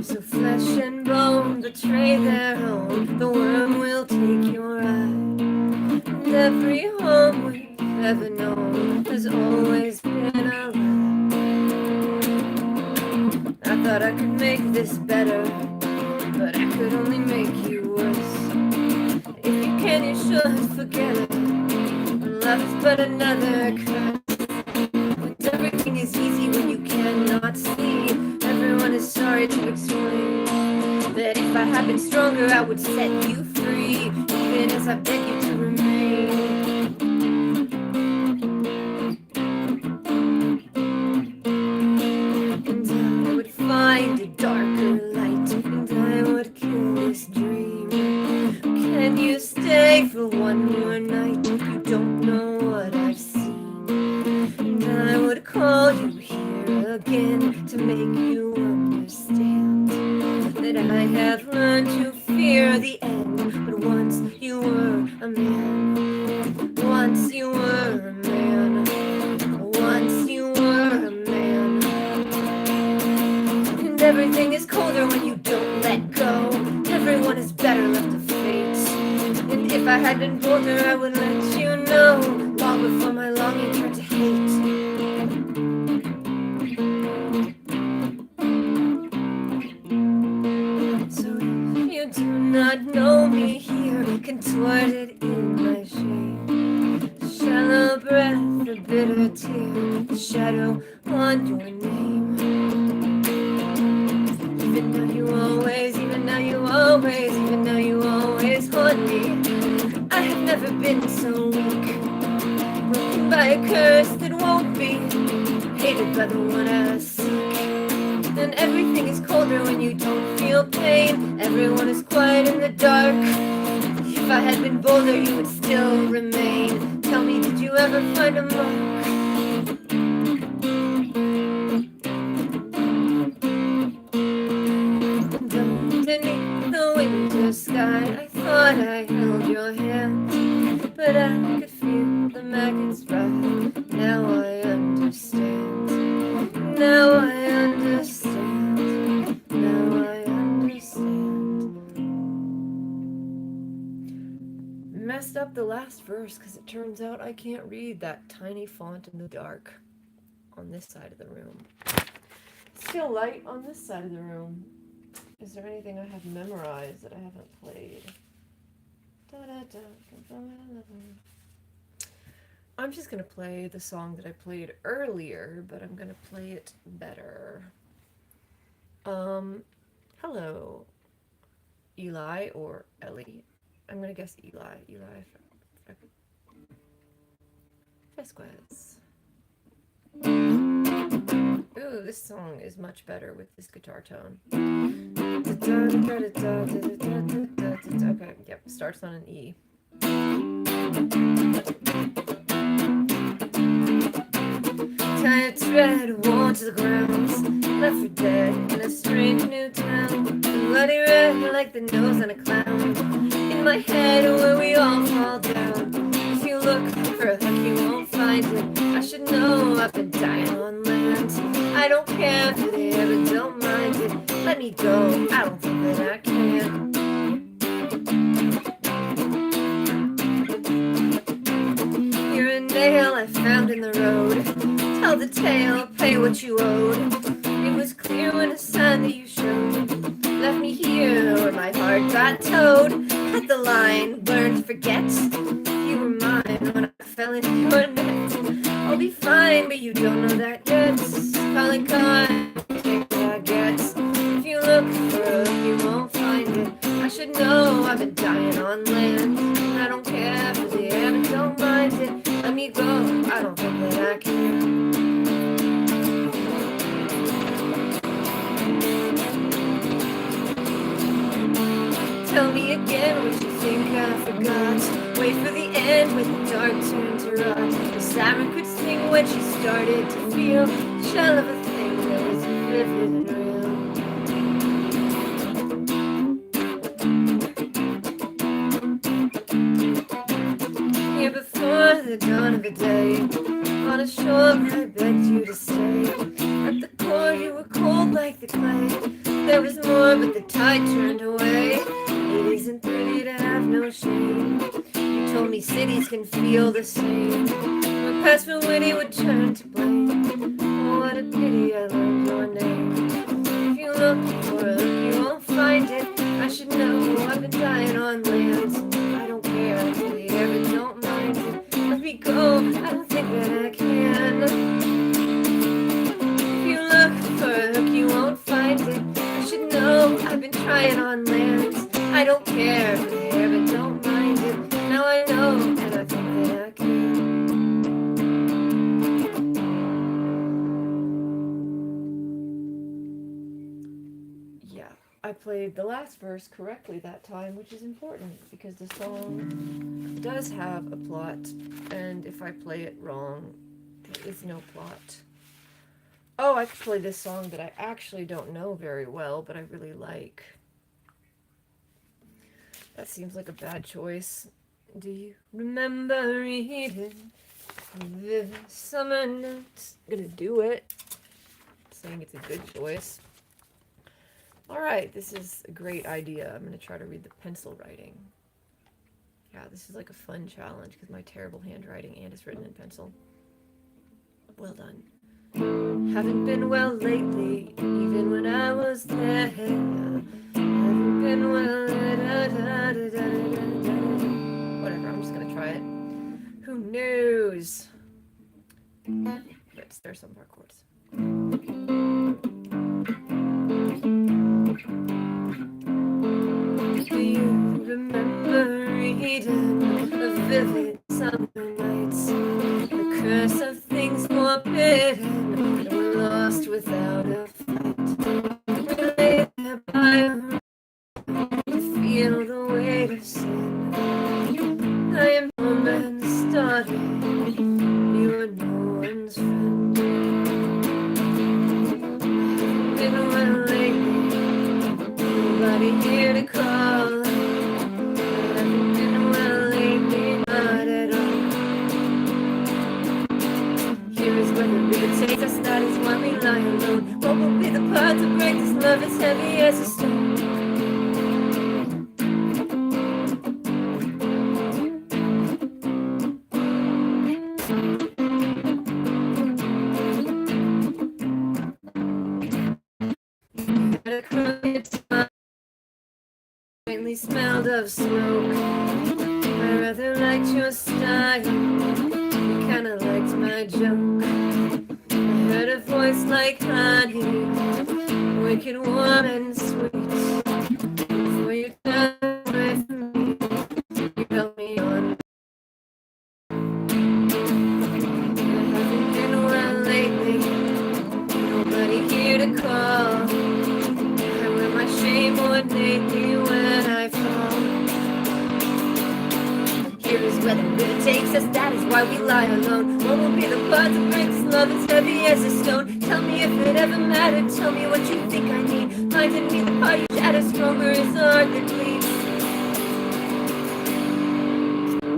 So flesh and bone betray their own, the worm will take your eye. And every home we've ever known has always been a lie. I thought I could make this better, but I could only make you worse. If you can, you should forget it. Love is but another curse. But everything is easy when you cannot see. Everyone is sorry to explain that if I had been stronger, I would set you free, even as I beg you to remain. know what I've seen. And I would call you here again to make you understand that I have learned to fear the end. But once you were a man, once you were a man, once you were a man. And everything is colder when you don't let go. Everyone is better left to fate. And if I had been bolder, I would let you know long before my longing turned to hate. So if you do not know me here, contorted in my shame, shallow breath, a bitter tear, a shadow on your name. Even though you always, even though you always, even though you always haunt me, I have never been so weak, broken by a curse that won't be, hated by the one I seek. And everything is colder when you don't feel pain. Everyone is quiet in the dark. If I had been bolder, you would still remain. Tell me, did you ever find a mark? Underneath the winter sky, I thought I held your hand, but I could feel the maggots rise. Now I understand. Now I understand. Now I understand. Messed up the last verse because it turns out I can't read that tiny font in the dark on this side of the room. Still light on this side of the room. Is there anything I have memorized that I haven't played? I'm just going to play the song that I played earlier, but I'm going to play it better. Hello, Eli or Ellie. I'm going to guess Eli. Eli Vasquez. Ooh, this song is much better with this guitar tone. Okay, yep, starts on an E. Tired thread worn to the ground, left for dead in a strange new town. Bloody red like the nose on a clown. In my head where we all fall down. If you look for a hook you won't find it. I should know I've been dying on land. I don't care for the air but don't mind it. Let me go, I don't think that I can. You're a nail I found in the road. Tell the tale, pay what you owed. It was clear when a sign that you showed left me here where my heart got towed. Cut the line, learn to forget. You were mine when I fell into your net. I'll be fine, but you don't know that yet. Calling God, take what I get. If you look for it, you won't find it. I should know I've been dying on land. I don't care for the air, but don't mind it. Let me go, I don't think that I can. Tell me again what you think I forgot. Wait for the end when the dark turned to rot. The siren could sing when she started to feel the shell of a thing that was vivid and real. Here before the dawn of a day, on a shore I begged you to stay. At the core you were cold like the clay. There was more but the tide turned away. It isn't pretty to have no shame. You told me cities can feel the same. My past fluidity would turn to blame. Oh, what a pity I learned your name. If you look for it, you won't find it. I should know I've been dying on land. I don't care for the air, but don't mind it. Let me go, I don't think that I can. If you look for a hook, you won't find it. I should know I've been trying on land. I don't care for the air, but don't mind it. Now I know, and I think that I can. Yeah, I I played the last verse correctly that time, which is important because the song does have a plot, and if I play it wrong, there is no plot. Oh, I could play this song that I actually don't know very well, but I really like. That seems like a bad choice. Do you remember reading the summer nights? I'm gonna do it. Saying it's a good choice. Alright, this is a great idea. I'm gonna try to read the pencil writing. Yeah, this is like a fun challenge because my terrible handwriting and it's written in pencil. Well done. Haven't been well lately, even when I was there. Haven't been well. Whatever, I'm just gonna try it. Who knows? Let's start some of our chords. Do you remember reading a vivid summer nights? The curse of things forbidden and we're lost without a fight. We lay there by the feel the weight of sin. I am no man's daughter, you are no one's friend. Been well lately, nobody here to call. Haven't been well lately, not at all. Here is where the river takes us, that is why we lie alone. What will be the part to break this love as heavy as a stone? Faintly smelled of smoke. I rather liked your style. You kinda liked my joke. I heard a voice like honey, wicked, warm and sweet. Before you turned away from me, you held me on. I haven't been well lately, nobody here to call. I wear my shame ornately when I fall. Here is where the river takes us, that is why we lie alone. What will be the part to break this love as heavy as a stone? Tell me if it ever mattered, tell me what you think I need. Find in me the part you shatter, stronger is the heart that bleeds.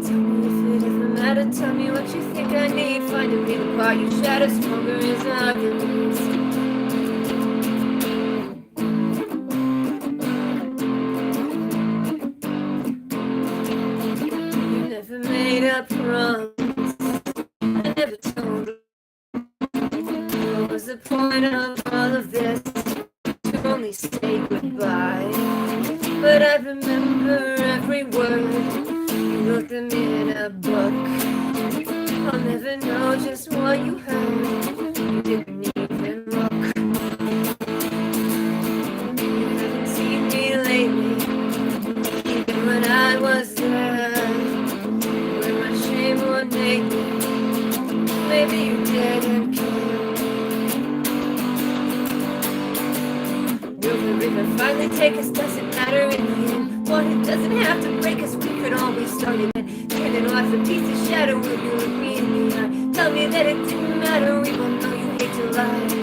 Tell me if it ever mattered, tell me what you think I need. Find in me the part you shatter, stronger is the heart that bleeds. A promise I never told her. What was the point of all of this? To only say goodbye. But I remember every word. You wrote them in a book. I'll never know just what you heard. You didn't even look. You haven't seen me lately, even when I was there. Maybe you didn't care. Will the river finally take us? Doesn't matter in the end. Water doesn't have to break us. We could always start again. Standing off a piece of shadow. Will you look me in the eye? Tell me that it didn't matter. We both know you hate to lie.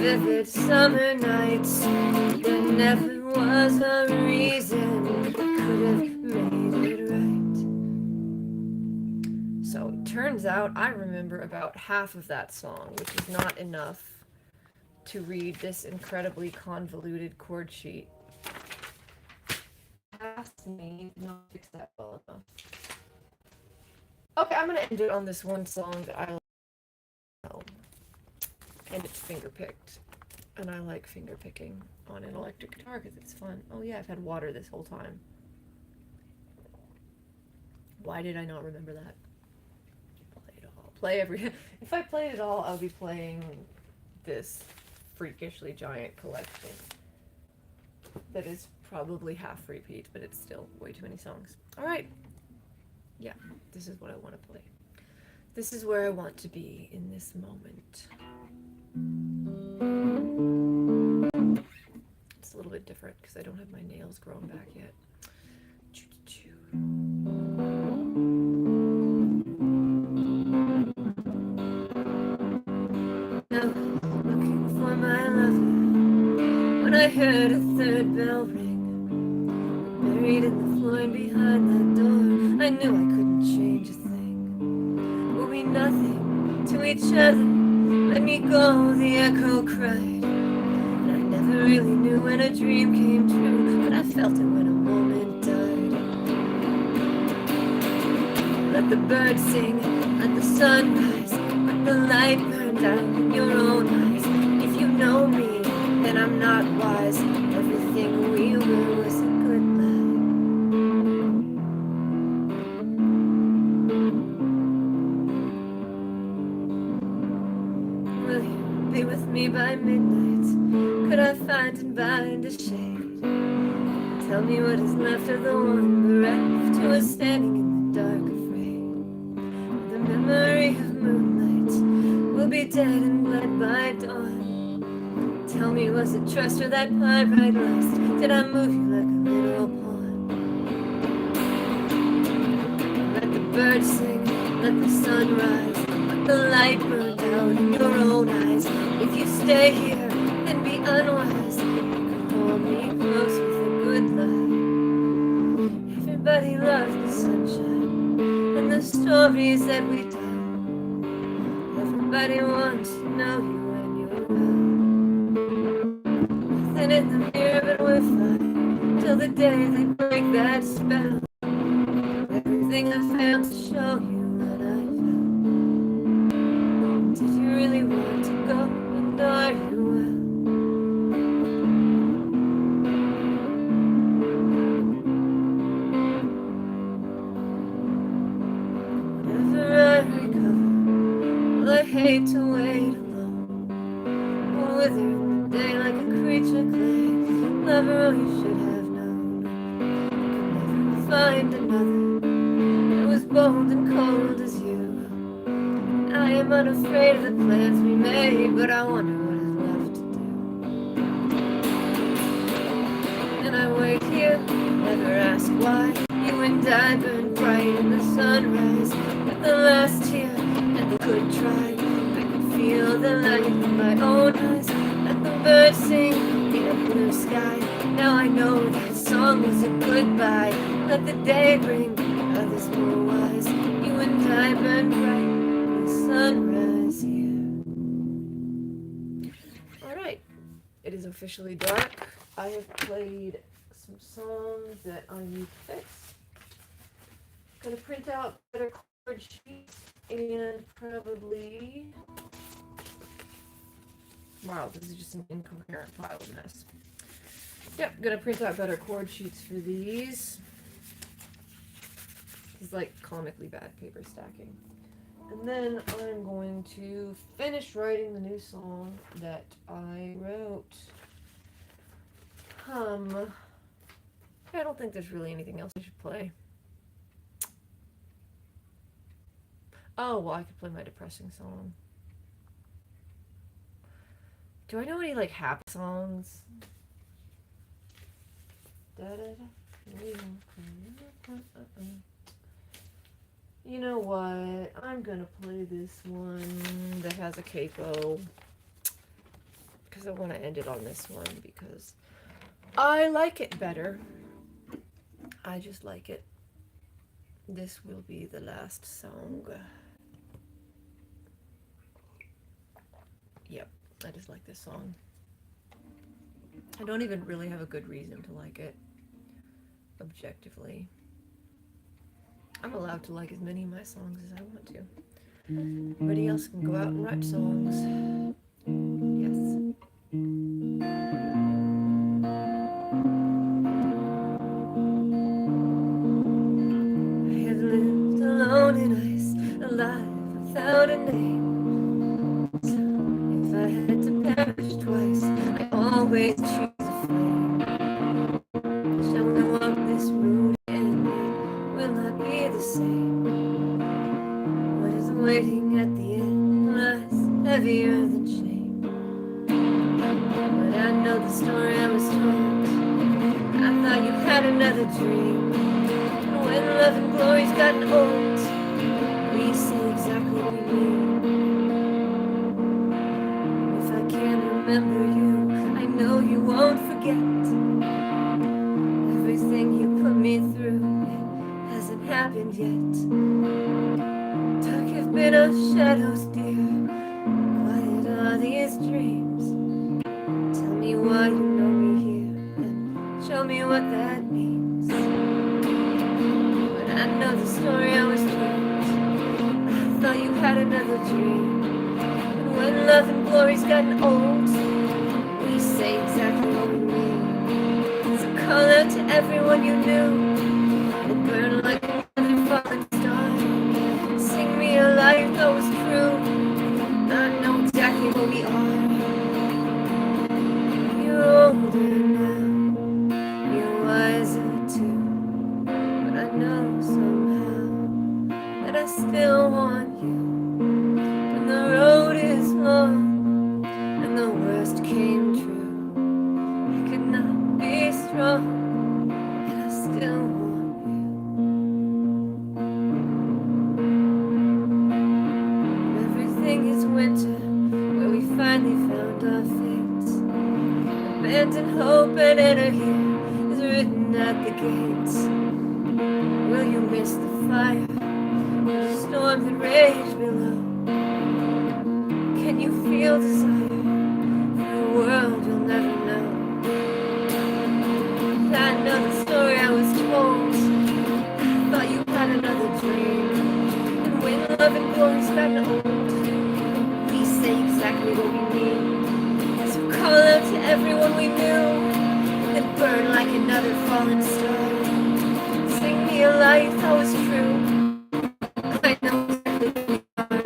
Vivid summer nights. There never was a reason could have made it right. So it turns out I remember about half of that song, which is not enough to read this incredibly convoluted chord sheet. Asked me to not fix that well enough. Okay, I'm gonna end it on this one song that I know. And it's finger picked. And I like finger picking on an electric guitar because it's fun. Oh yeah, I've had water this whole time. Why did I not remember that? Play it all. Play every... If I played it all, I'll be playing this freakishly giant collection. that is probably half repeat, but it's still way too many songs. All right. Yeah, this is what I want to play. This is where I want to be in this moment. It's a little bit different because I don't have my nails grown back yet. Now, looking for my lover, when I heard a third bell ring, buried in the floor behind that door, I knew I couldn't change a thing. We'll be nothing to each other. Let me go, the echo cried. And I never really knew when a dream came true, but I felt it when a moment died. Let the birds sing, let the sun rise, let the light burn down in your own eyes. If you know me, then I'm not wise. Everything we were was a good lie. Will you be with me by midnight? Could I find and bind a shade? Tell me what is left of the one bereft who is standing in the dark afraid. The memory of moonlight will be dead and bled by dawn. Tell me, was it trust or that pyrite lust? Did I move you like a little pawn? Let the birds sing, let the sun rise, let the light burn down in your own eyes. If you stay here, then be unwise. You can hold me close with a good lie. Everybody loves the sunshine and the stories that we tell. Everybody wants to know you when you're around. Nothing in the mirror but we're fine till the day they break that spell. Everything I failed to show you what I felt. Did you really want to go, and are you well? Whenever I recover, well, I hate to wait alone. Or wither in the day like a creature clay. Lover, oh, you should have known. I could never find another that was bold and cold as you. I am unafraid of the plans we made, but I wonder what is left to do. And I wait here, never ask why. You and I burn bright in the sunrise. At the last tear and the good try, I can feel the light in my own eyes. Let the birds sing in a blue sky. Now I know that song was a goodbye. Let the day bring others more wise. You and I burn bright. Sunrise here. Alright, it is officially dark. I have played some songs that I need to fix. Gonna print out better chord sheets and probably... Wow, this is just an incoherent pile of mess. Yep, gonna print out better chord sheets for these. It's like comically bad paper stacking. And then I'm going to finish writing the new song that I wrote. I don't think there's really anything else I should play. Oh, well, I could play my depressing song. Do I know any, like, happy songs? You know what? I'm gonna play this one that has a capo. Because I want to end it on this one because I like it better. I just like it. This will be the last song. Yep, I just like this song. I don't even really have a good reason to like it, objectively. I'm allowed to like as many of my songs as I want to. Everybody else can go out and write songs. Yes. I have lived alone in ice, alive without a name. So if I had to perish twice, I always choose a flame. story I was told. I thought you had another dream. And when love and glory's gotten old, we say exactly what we mean. If I can't remember you, I know you won't forget. Everything you put me through, it hasn't happened yet. Dark have been our shadows, dear. Quiet are these dreams. Tell me why you know me here, and show me what that means. But I know the story I was told. I thought you had another dream. And when love and glory's gotten old, we say exactly what we mean. So call out to everyone you knew and burn like another falling star. Sing me a life that was true. I know exactly what we are. You're older now, you're wiser too. But I know somehow that I still want you. And the road is long, and the worst came true. I could not be strong, and I still want you. Everything is winter, where we finally found our fates. Abandoned hope and enter here is written at the gates. Will you miss the fire, the storm that rage below? Can you feel desire for a world you'll never know? I know the story I was told. I thought you had another dream. And when love and glory's gotten old, we say exactly what we mean. So call out to everyone we knew and burn like another fallen star. Sing me a life that was true. I know exactly who we are.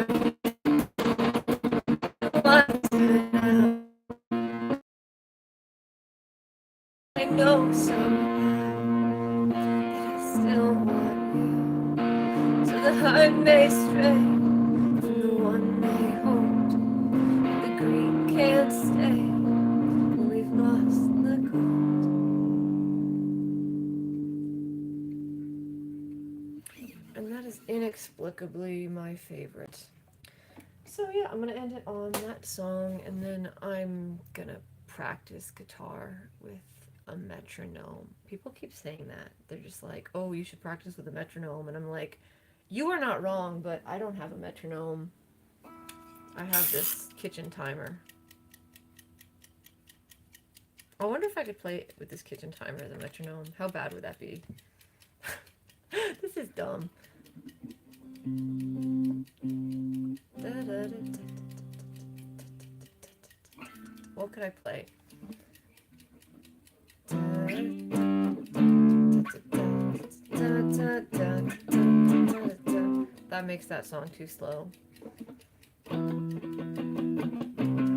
I know somehow that I still want you. So the heart may stray from the one they hold. The green can't stay. We've lost the gold. And that is inexplicably my favorite. So yeah, I'm gonna end it on that song, and then I'm gonna practice guitar with a metronome. People keep saying that. They're just like, oh, you should practice with a metronome. And I'm like, you are not wrong, but I don't have a metronome. I have this kitchen timer. I wonder if I could play with this kitchen timer as a metronome. How bad would that be? This is dumb. What could I play? That makes that song too slow.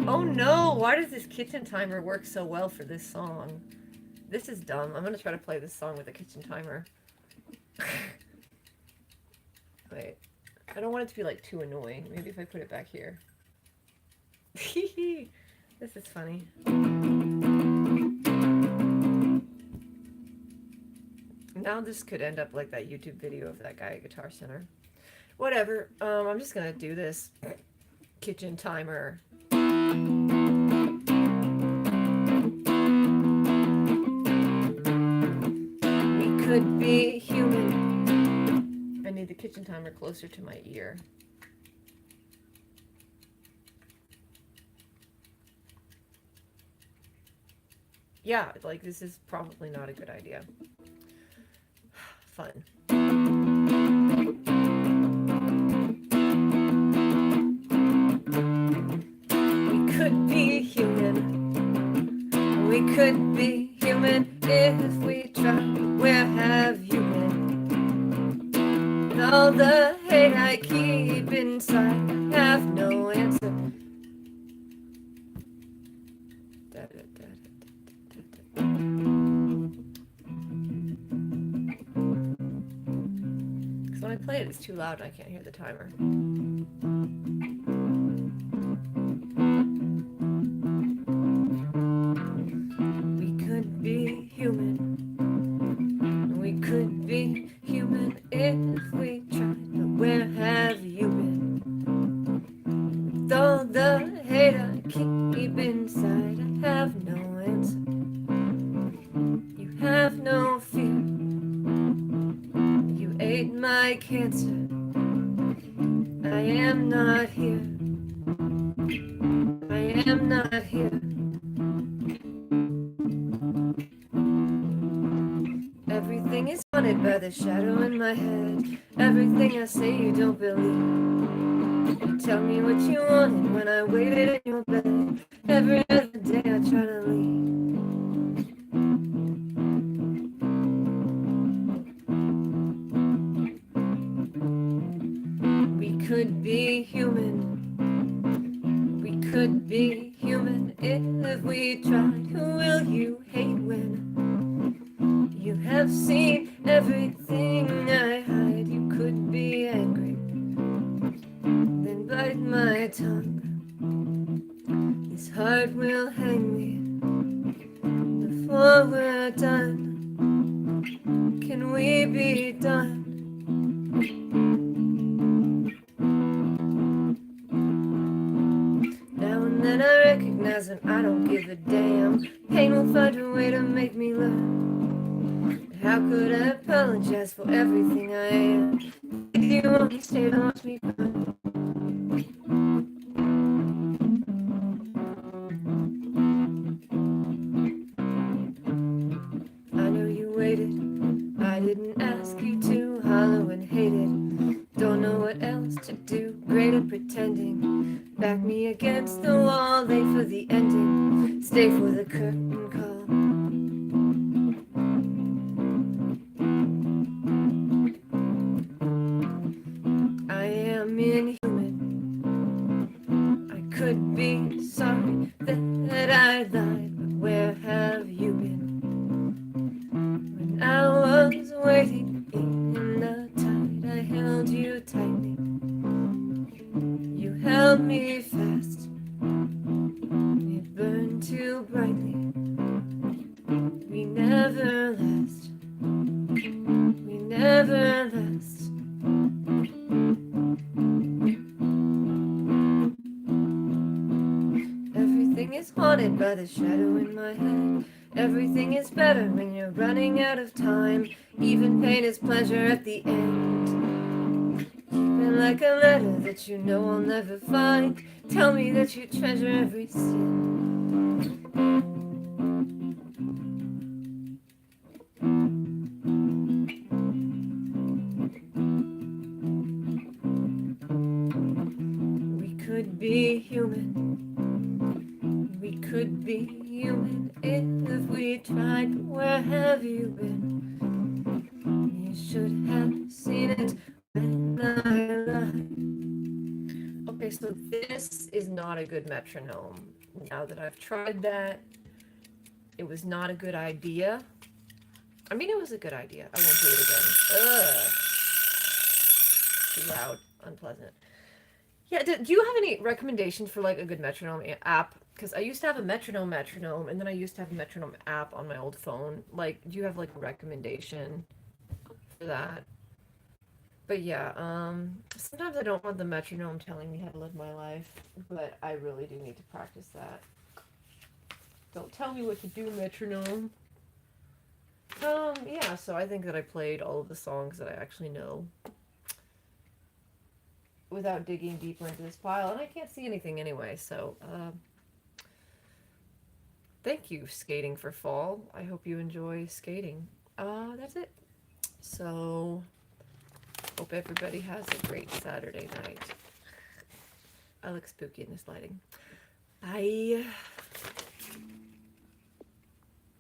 Oh no! Why does this kitchen timer work so well for this song? This is dumb. I'm gonna try to play this song with a kitchen timer. Wait. I don't want it to be like too annoying. Maybe if I put it back here. This is funny. Now this could end up like that YouTube video of that guy at Guitar Center. Whatever. I'm just gonna do this kitchen timer. We could be human. I need the kitchen timer closer to my ear. Yeah, like this is probably not a good idea. Fun. We could be human. We could be human if we try. Where have you been? With all the hate I keep inside, I have no answer. When I play it, it's too loud and I can't hear the timer. have no answer. You have no fear. You ate my cancer. I am not here. I am not here. Everything is haunted by the shadow in my head. Everything I say you don't believe. You tell me what you wanted when I waited in your bed. Every other day I try to leave. We could be human. We could be human if we tried. Who will you hate when you have seen everything I hide? You could be angry, then bite my tongue. This heart will hang me before we're done. Can we be done? Now and then I recognize that I don't give a damn. Pain will find a way to make me learn. How could I apologize for everything I am? If you only stay to watch me burn. I know you waited. I didn't ask you to. Hollow and hated. Don't know what else to do. Great at pretending. Back me against the wall. Late for the ending. Stay for the curtain call. I am inhuman. I could be sorry that I lied, but where have you been? When I was waiting in the tide, I held you tightly. You held me fast. It burned too brightly. We never last. We never last. Everything is haunted by the shadow in my head. Everything is better when you're running out of time. Even pain is pleasure at the end. Keep it like a letter that you know I'll never find. Tell me that you treasure every sin. We could be human. We could be human if we tried. Where have you been? You should have seen it when I lied. Okay, so this is not a good metronome. Now that I've tried that, it was not a good idea. I mean, it was a good idea. I won't do it again. Ugh. Too loud. Unpleasant. Yeah, do you have any recommendations for like a good metronome app? Because I used to have a metronome, and then I used to have a metronome app on my old phone. Like, do you have like a recommendation for that? But yeah, sometimes I don't want the metronome telling me how to live my life, but I really do need to practice that. Don't tell me what to do, metronome. Yeah, so I think that I played all of the songs that I actually know without digging deeper into this pile, and I can't see anything anyway, so thank you, Skating for Fall. I hope you enjoy skating. That's it. So hope everybody has a great Saturday night. I look spooky in this lighting. Bye.